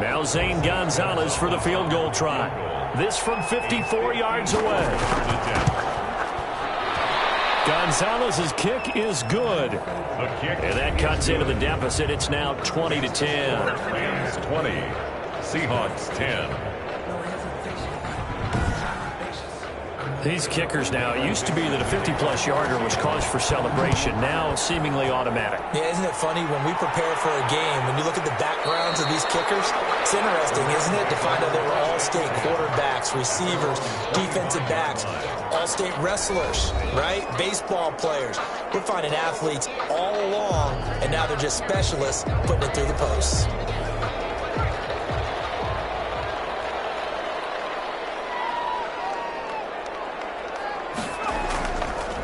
Now Zane Gonzalez for the field goal try. This from 54 yards away. Gonzalez's kick is good. And that cuts into the deficit. It's now 20-10. Rams 20. Seahawks 10. These kickers now, it used to be that a 50-plus yarder was cause for celebration. Now seemingly automatic. Yeah, isn't it funny when we prepare for a game, when you look at the backgrounds of these kickers, it's interesting, isn't it, to find out they were all-state quarterbacks, receivers, defensive backs, all-state wrestlers, right? Baseball players. We're finding athletes all along, and now they're just specialists putting it through the posts.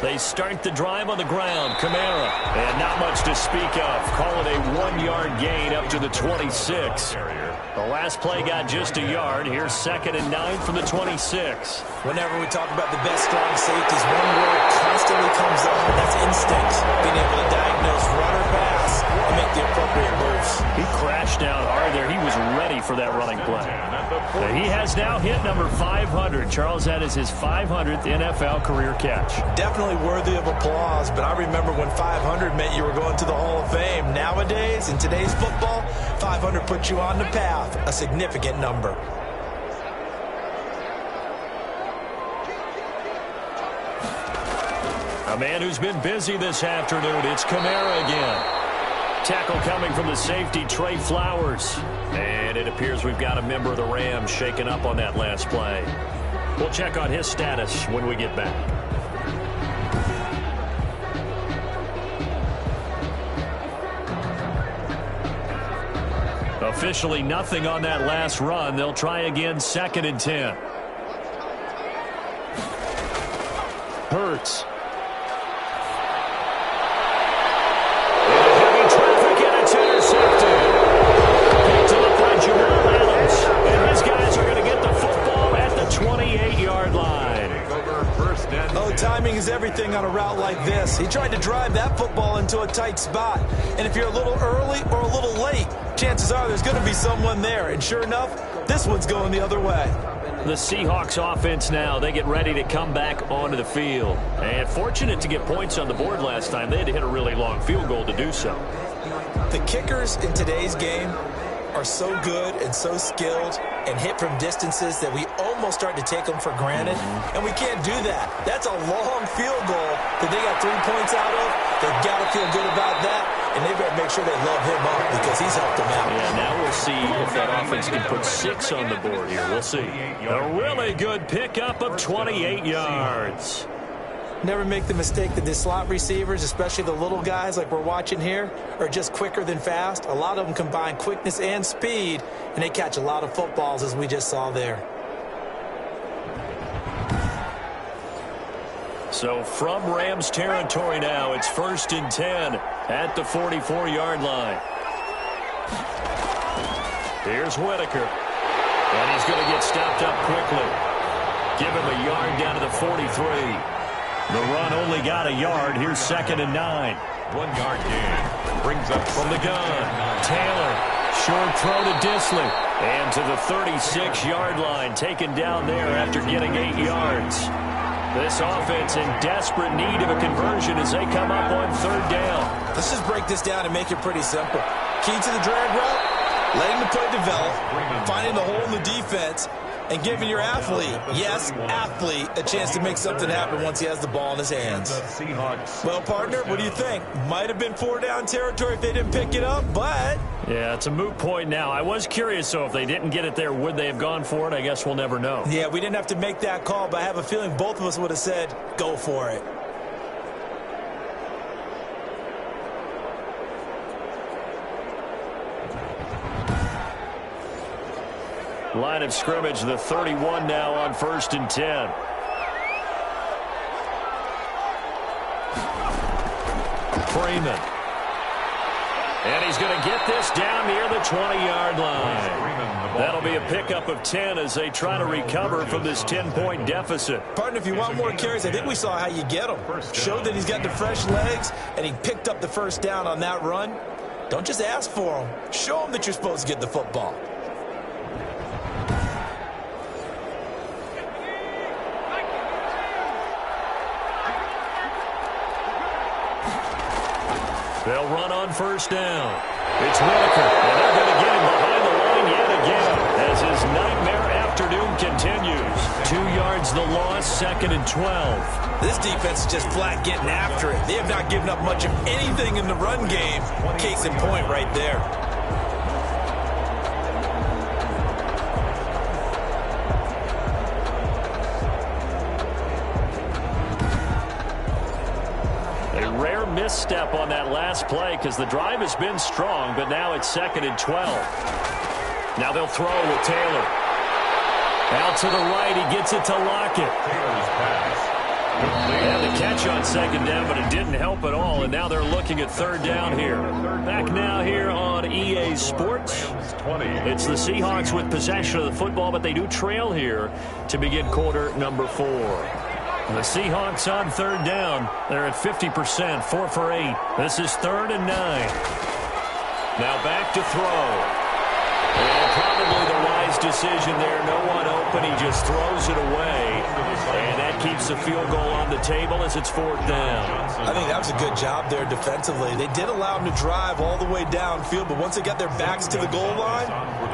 They start the drive on the ground. Kamara. And not much to speak of. Call it a 1-yard gain up to the 26. The last play got just a yard. Here's 2nd and 9 from the 26. Whenever we talk about the best strong safeties, one word constantly comes on. That's instinct. Being able to diagnose run or pass and make the appropriate moves. He crashed down hard there. He was ready for that running play. He has now hit number 500. Charles, that is his 500th NFL career catch. Definitely worthy of applause, but I remember when 500 meant you were going to the Hall of Fame. Nowadays, in today's football, 500 puts you on the path, a significant number. A man who's been busy this afternoon. It's Kamara again. Tackle coming from the safety, Trey Flowers. And it appears we've got a member of the Rams shaken up on that last play. We'll check on his status when we get back. Officially nothing on that last run. They'll try again, 2nd and 10. Hurts. Timing is everything on a route like this. He tried to drive that football into a tight spot. And if you're a little early or a little late, chances are there's going to be someone there. And sure enough, this one's going the other way. The Seahawks offense now, they get ready to come back onto the field. And fortunate to get points on the board last time. They had to hit a really long field goal to do so. The kickers in today's game are so good and so skilled and hit from distances that we almost start to take them for granted, and we can't do that. That's a long field goal that they got 3 points out of. They've got to feel good about that, and they've got to make sure they love him up because he's helped them out. Yeah, now we'll see if that offense can put 6 on the board here. We'll see. A really good pickup of 28 yards. Never make the mistake that the slot receivers, especially the little guys like we're watching here, are just quicker than fast. A lot of them combine quickness and speed, and they catch a lot of footballs, as we just saw there. So from Rams territory now, it's 1st and 10 at the 44-yard line. Here's Whitaker. And he's going to get stopped up quickly. Give him a yard down to the 43. The run only got a yard. Here's 2nd and 9. 1-yard gain. Brings up from the gun. Taylor. Short throw to Disley. And to the 36-yard line. Taken down there after getting 8 yards. This offense in desperate need of a conversion as they come up on 3rd down. Let's just break this down and make it pretty simple. Key to the drag route, letting the play develop, finding the hole in the defense, and giving your athlete, yes, athlete, a chance to make something happen once he has the ball in his hands. Well, partner, what do you think? Might have been 4-down territory if they didn't pick it up, but... Yeah, it's a moot point now. I was curious, so if they didn't get it there, would they have gone for it? I guess we'll never know. Yeah, we didn't have to make that call, but I have a feeling both of us would have said, go for it. Line of scrimmage, the 31 now on 1st and 10. Freeman. And he's going to get this down near the 20-yard line. That'll be a pickup of 10 as they try to recover from this 10-point deficit. Partner, if you want more carries, I think we saw how you get him. Showed that he's got the fresh legs, and he picked up the 1st down on that run. Don't just ask for him. Show him that you're supposed to get the football. They'll run on 1st down. It's Whitaker, and they're going to get him behind the line yet again as his nightmare afternoon continues. 2 yards the loss, 2nd and 12. This defense is just flat getting after it. They have not given up much of anything in the run game. Case in point right there. Misstep on that last play because the drive has been strong, but now it's 2nd and 12. Now they'll throw with Taylor. Out to the right, he gets it to Lockett. Taylor's pass And the catch on second down, but it didn't help at all, and now they're looking at third down here. Back now here on EA Sports. It's the Seahawks with possession of the football, but they do trail here to begin quarter number 4. The Seahawks on third down. They're at 50%, 4 for 8. This is 3rd and 9. Now back to throw. And probably the wise decision there. No one open. He just throws it away. And that keeps the field goal on the table as it's 4th down. I think that was a good job there defensively. They did allow him to drive all the way downfield, but once they got their backs to the goal line,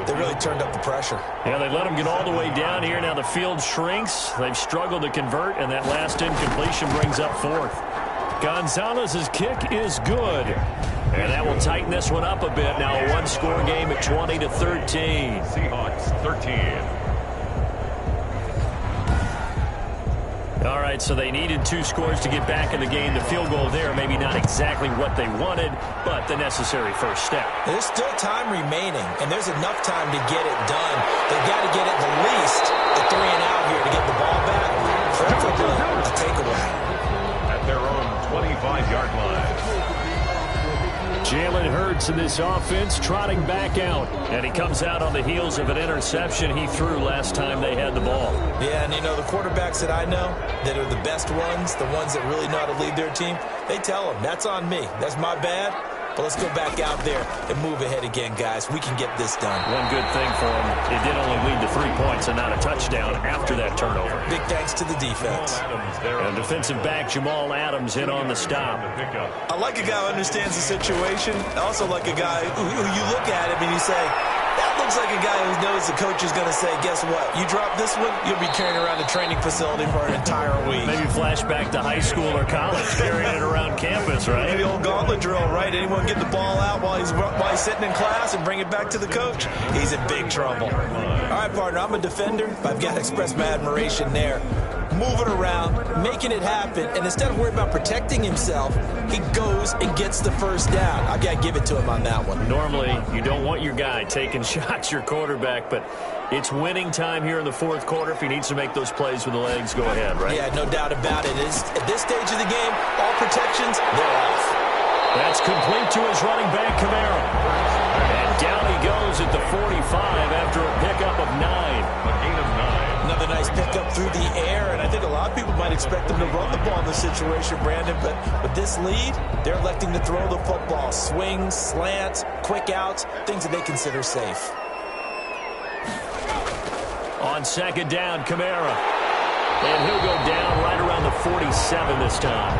they really turned up the pressure. Yeah, they let him get all the way down here. Now the field shrinks. They've struggled to convert, and that last incompletion brings up 4th. Gonzalez's kick is good. And that will tighten this one up a bit. Now a one-score game at 20-13. Seahawks 13. All right, so they needed 2 scores to get back in the game. The field goal there, maybe not exactly what they wanted, but the necessary first step. There's still time remaining, and there's enough time to get it done. They've got to get at the least the 3 and out here to get the ball back, preferably a takeaway. At their own 25-yard line. Jalen Hurts in this offense trotting back out. And he comes out on the heels of an interception he threw last time they had the ball. Yeah, and you know, the quarterbacks that I know that are the best ones, the ones that really know how to lead their team, they tell them, that's on me. That's my bad. But let's go back out there and move ahead again, guys. We can get this done. One good thing for him, it did only lead to 3 points and not a touchdown after that turnover. Big thanks to the defense. And defensive back Jamal Adams in on the stop. I like a guy who understands the situation. I also like a guy who you look at him and you say, that looks like a guy who knows the coach is going to say, guess what? You drop this one, you'll be carrying around a training facility for an entire week. Maybe flashback to high school or college, carrying it around campus, right? Maybe the old gauntlet drill, right? Anyone get the ball out while he's sitting in class and bring it back to the coach? He's in big trouble. All right, partner, I'm a defender, but I've got to express my admiration there. Moving around, making it happen, and instead of worrying about protecting himself, he goes and gets the first down. I've got to give it to him on that one. Normally, you don't want your guy taking shots, your quarterback, but it's winning time here in the 4th quarter. If he needs to make those plays with the legs, go ahead, right? Yeah, no doubt about it. At this stage of the game, all protections, they're off. That's complete to his running back, Kamara. And down he goes at the 45 after a pickup of 9. A gain of 9. Another nice pickup through the air, and I think a lot of people might expect them to run the ball in this situation, Brandon, but with this lead, they're electing to throw the football. Swings, slants, quick outs, things that they consider safe. On second down, Kamara. And he'll go down right around the 47 this time.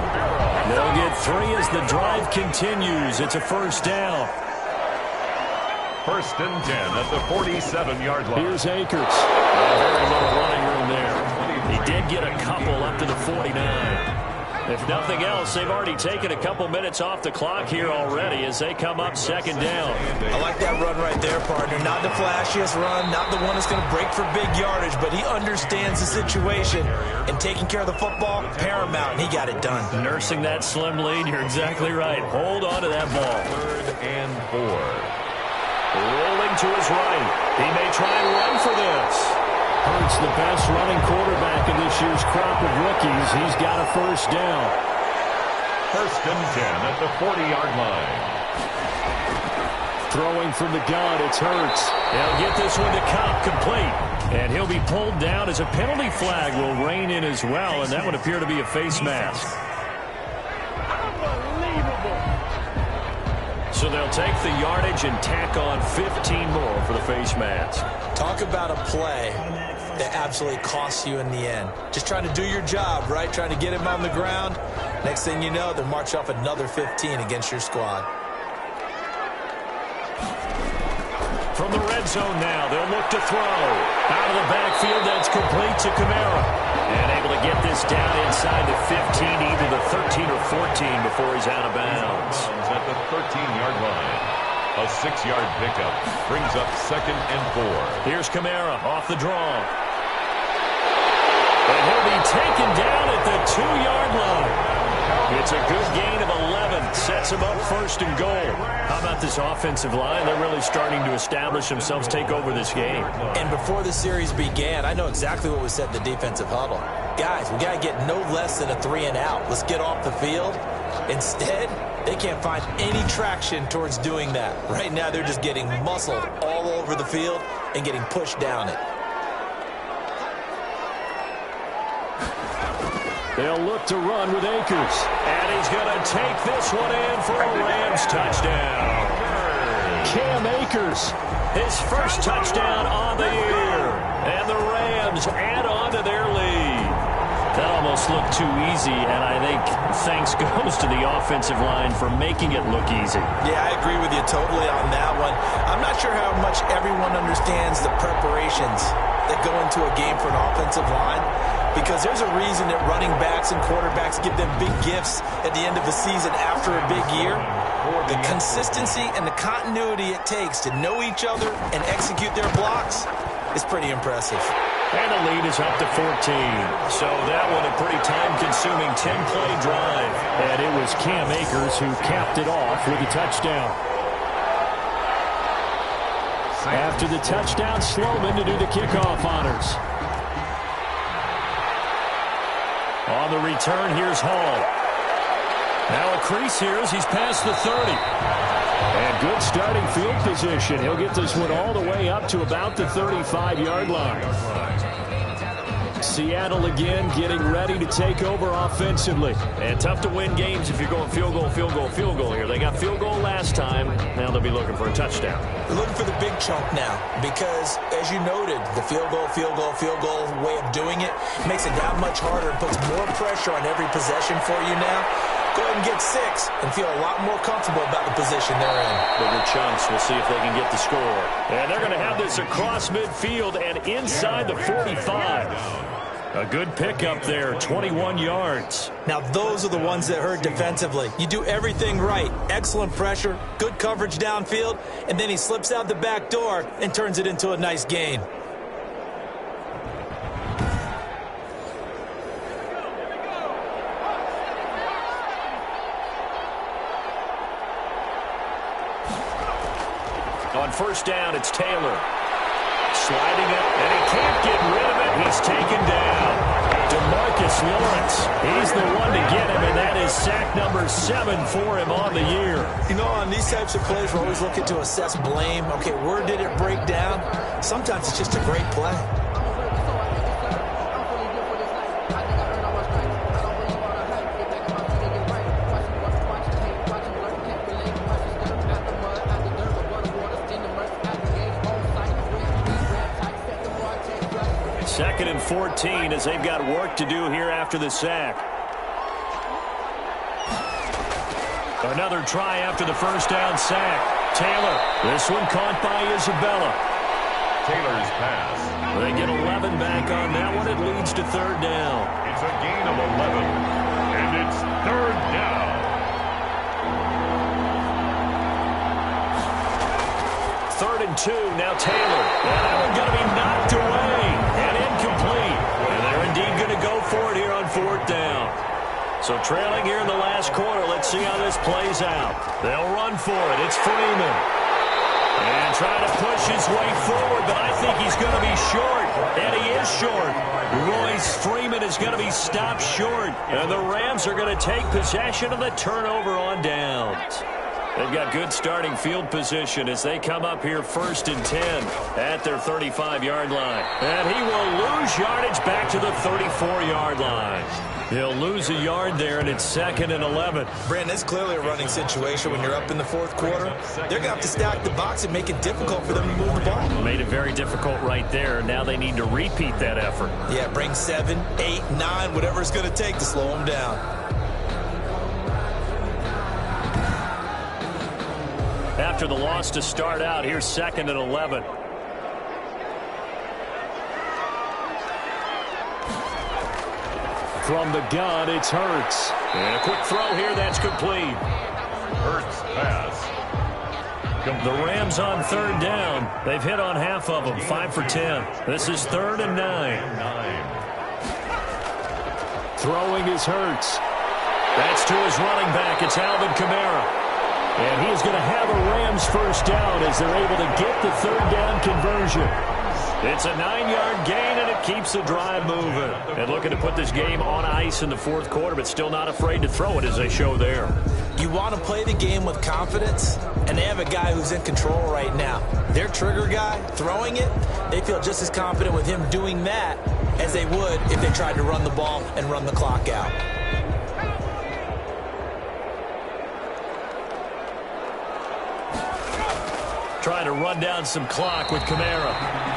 They'll get 3 as the drive continues. It's a first down. 1st and 10 at the 47-yard line. Here's Akers. Very little running room there. He did get a couple up to the 49. If nothing else, they've already taken a couple minutes off the clock here already as they come up second down. I like that run right there, partner. Not the flashiest run, not the one that's going to break for big yardage, but he understands the situation, and taking care of the football, paramount, and he got it done. Nursing that slim lead, you're exactly right. Hold on to that ball. 3rd and 4. Rolling to his right. He may try and run for this. Hurts the best running quarterback in this year's crop of rookies. He's got a first down. 1st and 10 at the 40-yard line. Throwing from the gun, it's Hurts. They'll get this one to Cobb, complete. And he'll be pulled down as a penalty flag will rein in as well, and that would appear to be a face mask. So they'll take the yardage and tack on 15 more for the face mask. Talk about a play that absolutely costs you in the end. Just trying to do your job, right? Trying to get him on the ground. Next thing you know, they'll march off another 15 against your squad. From the red zone now, they'll look to throw. Out of the backfield, that's complete to Kamara. And able to get this down inside the 15, either the 13 or 14 before he's out of bounds. At the 13-yard line. A 6-yard pickup brings up 2nd and 4. Here's Kamara off the draw. And he'll be taken down at the 2-yard line. It's a good gain of 11. Sets sets him up first and goal. How about this offensive line? They're really starting to establish themselves, take over this game. And before the series began, I know exactly what was said in the defensive huddle. Guys, we got to get no less than a 3-and-out. Let's get off the field. Instead, they can't find any traction towards doing that. Right now, they're just getting muscled all over the field and getting pushed down it. They'll look to run with Akers. And he's going to take this one in for a Rams touchdown. Cam Akers, his first touchdown on the year. And the Rams add on to their lead. That almost looked too easy, and I think thanks goes to the offensive line for making it look easy. Yeah, I agree with you totally on that one. I'm not sure how much everyone understands the preparations that go into a game for an offensive line, because there's a reason that running backs and quarterbacks give them big gifts at the end of the season after a big year. The consistency and the continuity it takes to know each other and execute their blocks is pretty impressive. And the lead is up to 14. So that one a pretty time-consuming 10-play drive. And it was Cam Akers who capped it off with a touchdown. After the touchdown, Sloman to do the kickoff honors. On the return, here's Hall. Now a crease here as he's past the 30. And good starting field position. He'll get this one all the way up to about the 35-yard line. Seattle again getting ready to take over offensively. And tough to win games if you're going field goal, field goal, field goal here. They got field goal last time. Now they'll be looking for a touchdown. They're looking for the big chunk now because, as you noted, the field goal way of doing it makes it that much harder and puts more pressure on every possession for you now. Go ahead and get 6 and feel a lot more comfortable about the position they're in. Bigger chunks. We'll see if they can get the score. And they're going to have this across midfield and inside the 45. A good pickup there, 21 yards. Now, those are the ones that hurt defensively. You do everything right. Excellent pressure, good coverage downfield, and then he slips out the back door and turns it into a nice gain. On first down, it's Taylor. Sliding it, and he can't get rid of it. He's taken down. DeMarcus Lawrence, he's the one to get him, and that is sack number 7 for him on the year. You know, on these types of plays, we're always looking to assess blame. Okay, where did it break down? Sometimes it's just a great play. Second and 14 as they've got work to do here after the sack. Another try after the first down sack. Taylor, this one caught by Isabella. Taylor's pass. They get 11 back on that one. It leads to third down. It's a gain of 11, and it's third down. Third and 2, now Taylor. And that one going to be knocked away and incomplete. And they're indeed going to go for it here on fourth down. So trailing here in the last quarter, let's see how this plays out. They'll run for it. It's Freeman. And trying to push his way forward, but I think he's going to be short. And he is short. Royce Freeman is going to be stopped short. And the Rams are going to take possession of the turnover on downs. They've got good starting field position as they come up here first and 10 at their 35-yard line. And he will lose yardage back to the 34-yard line. He'll lose a yard there, and it's second and 11. Brandon, it's clearly a running situation when you're up in the fourth quarter. They're going to have to stack the box and make it difficult for them to move the ball. Made it very difficult right there. Now they need to repeat that effort. Yeah, bring 7, 8, 9, whatever it's going to take to slow them down. After the loss to start out, here's second and 11. From the gun, it's Hurts. And a quick throw here, that's complete. Hurts pass. The Rams on third down. They've hit on half of them, 5 for 10. This is third and 9. Throwing is Hurts. That's to his running back. It's Alvin Kamara. And he is going to have a Rams first down as they're able to get the third down conversion. It's a 9-yard gain, and it keeps the drive moving. And looking to put this game on ice in the fourth quarter, but still not afraid to throw it as they show there. You want to play the game with confidence, and they have a guy who's in control right now. Their trigger guy, throwing it, they feel just as confident with him doing that as they would if they tried to run the ball and run the clock out. Trying to run down some clock with Kamara.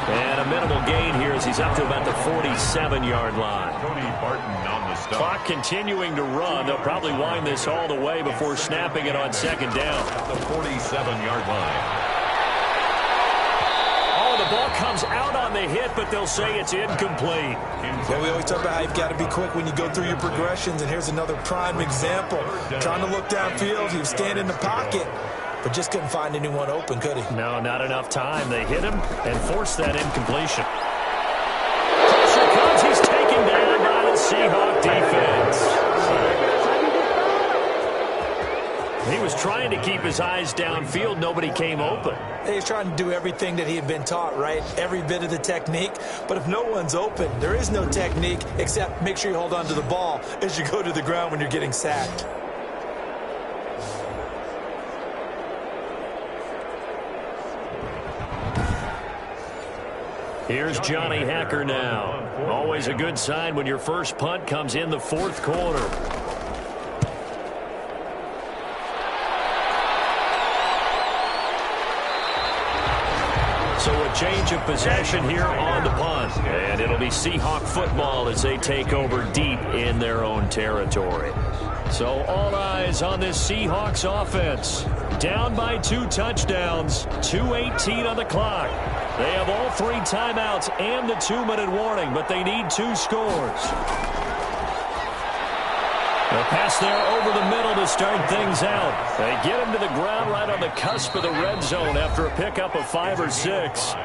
And a minimal gain here as he's up to about the 47-yard line. Cody Barton on the stop. Clock continuing to run. They'll probably wind this all the way before snapping it on second down. At the 47-yard line. Oh, the ball comes out on the hit, but they'll say it's incomplete. Well, we always talk about how you've got to be quick when you go through your progressions, and here's another prime example. Trying to look downfield, he was standing in the pocket, but just couldn't find anyone open, could he? No, not enough time. They hit him and forced that incompletion. Pressure comes. He's taken down by the Seahawks defense. He was trying to keep his eyes downfield. Nobody came open. He's trying to do everything that he had been taught, right? Every bit of the technique. But if no one's open, there is no technique except make sure you hold on to the ball as you go to the ground when you're getting sacked. Here's Johnny Hacker now. Always a good sign when your first punt comes in the fourth quarter. So a change of possession here on the punt. And it'll be Seahawk football as they take over deep in their own territory. So all eyes on this Seahawks offense. Down by 2 touchdowns, 2:18 on the clock. They have all 3 timeouts and the 2-minute warning, but they need 2 scores. The pass there over the middle to start things out. They get him to the ground right on the cusp of the red zone after a pickup of 5 or 6.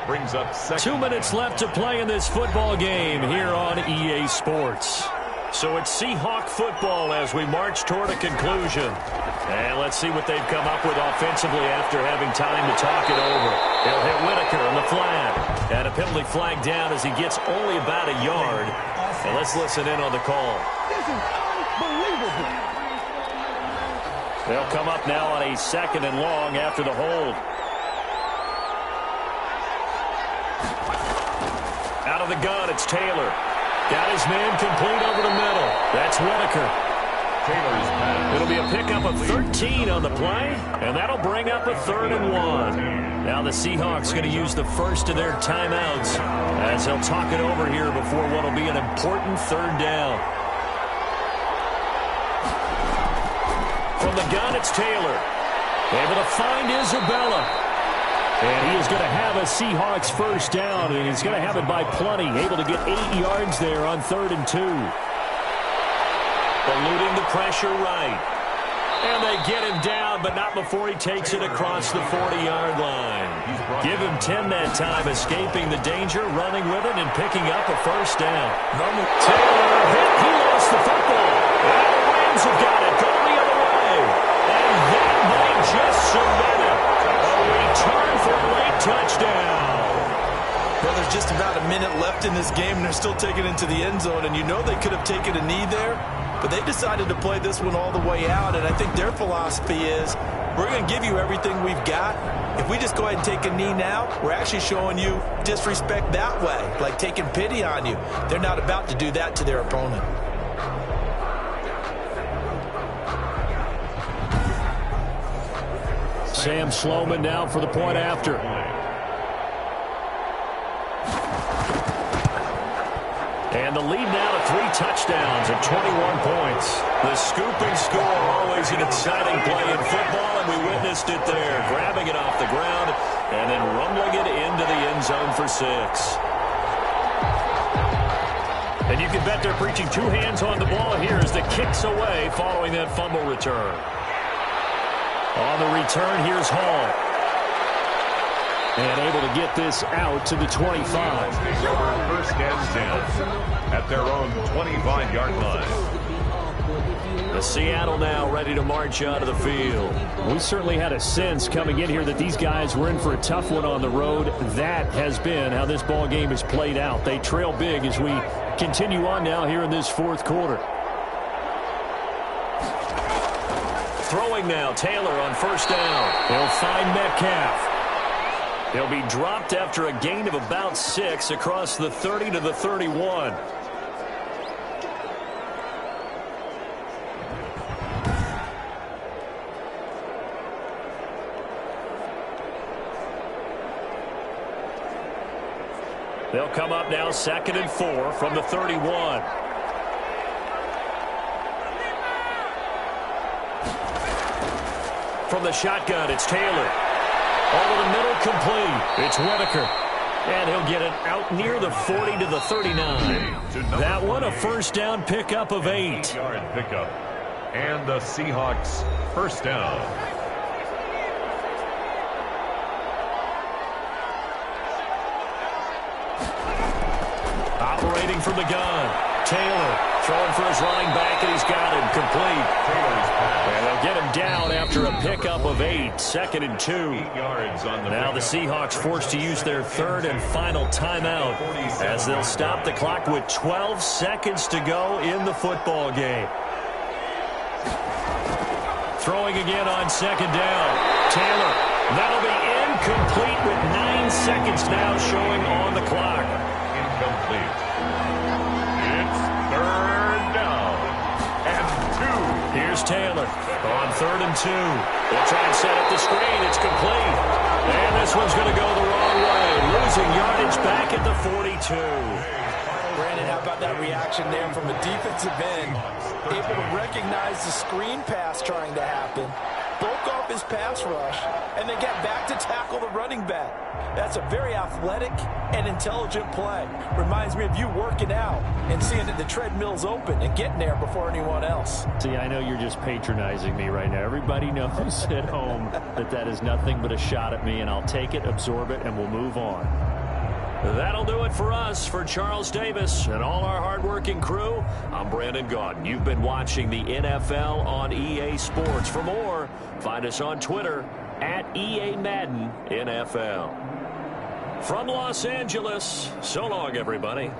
Brings up 2 minutes left to play in this football game here on EA Sports. So it's Seahawk football as we march toward a conclusion. And let's see what they've come up with offensively after having time to talk it over. They'll hit Whitaker on the flag. And a penalty flag down as he gets only about a yard. And let's listen in on the call. This is unbelievable. They'll come up now on a 2nd and long after the hold. Out of the gun, it's Taylor. Got his man complete over the middle. That's Whitaker. Taylor's pass. It'll be a pickup of 13 on the play, and that'll bring up a 3rd and 1. Now the Seahawks going to use the first of their timeouts as they'll talk it over here before what will be an important 3rd down. From the gun, it's Taylor. Able to find Isabella. And he is going to have a Seahawks first down, and he's going to have it by plenty. Able to get 8 yards there on 3rd and 2. Eluding the pressure right. And they get him down, but not before he takes it across the 40-yard line. Give him 10 that time, escaping the danger, running with it, and picking up a first down. Taylor hit. He lost the football. And the Rams have got it. Going the other way. And that might just cement it. A return for a late touchdown. Well, there's just about a minute left in this game, and they're still taking it into the end zone. And you know they could have taken a knee there, but they decided to play this one all the way out. And I think their philosophy is, we're going to give you everything we've got. If we just go ahead and take a knee now, we're actually showing you disrespect that way, like taking pity on you. They're not about to do that to their opponent. Sam Sloman now for the point after. And the lead now to 3 touchdowns at 21 points. The scooping score, always an exciting play in football, and we witnessed it there. Grabbing it off the ground and then rumbling it into the end zone for 6. And you can bet they're preaching 2 hands on the ball here as the kick's away following that fumble return. On the return, here's Hall. And able to get this out to the 25. First and 10 at their own 25-yard line. The Seattle now ready to march out of the field. We certainly had a sense coming in here that these guys were in for a tough one on the road. That has been how this ball game has played out. They trail big as we continue on now here in this fourth quarter. Throwing now, Taylor on first down. He'll find Metcalf. He'll be dropped after a gain of about 6 across the 30 to the 31. They'll come up now 2nd and 4 from the 31. From the shotgun, it's Taylor. Over the middle, complete. It's Whitaker. And he'll get it out near the 40 to the 39. That one, a first down pickup of 8. Yard pickup. And the Seahawks first down. Operating from the gun. Taylor throwing for his running back, and he's got him complete. And they'll get him down after a pickup of 8. 2nd and 2. Now the Seahawks forced to use their 3rd and final timeout as they'll stop the clock with 12 seconds to go in the football game. Throwing again on 2nd down. Taylor. That'll be incomplete with 9 seconds now showing on the clock. Incomplete. It's 3rd down and 2. Here's Taylor on 3rd and 2. They'll try and set up the screen. It's complete. And this one's going to go the wrong way. Losing yardage back at the 42. Brandon, how about that reaction there from a defensive end? Able to recognize the screen pass trying to happen, broke off his pass rush, and then get back to tackle the running back. That's a very athletic and intelligent play. Reminds me of you working out and seeing that the treadmill's open and getting there before anyone else. See, I know you're just patronizing me right now. Everybody knows at home that that is nothing but a shot at me, and I'll take it, absorb it, and we'll move on. That'll do it for us. For Charles Davis and all our hardworking crew, I'm Brandon Gaudin. You've been watching the NFL on EA Sports. For more, find us on Twitter at EA Madden NFL. From Los Angeles, so long, everybody.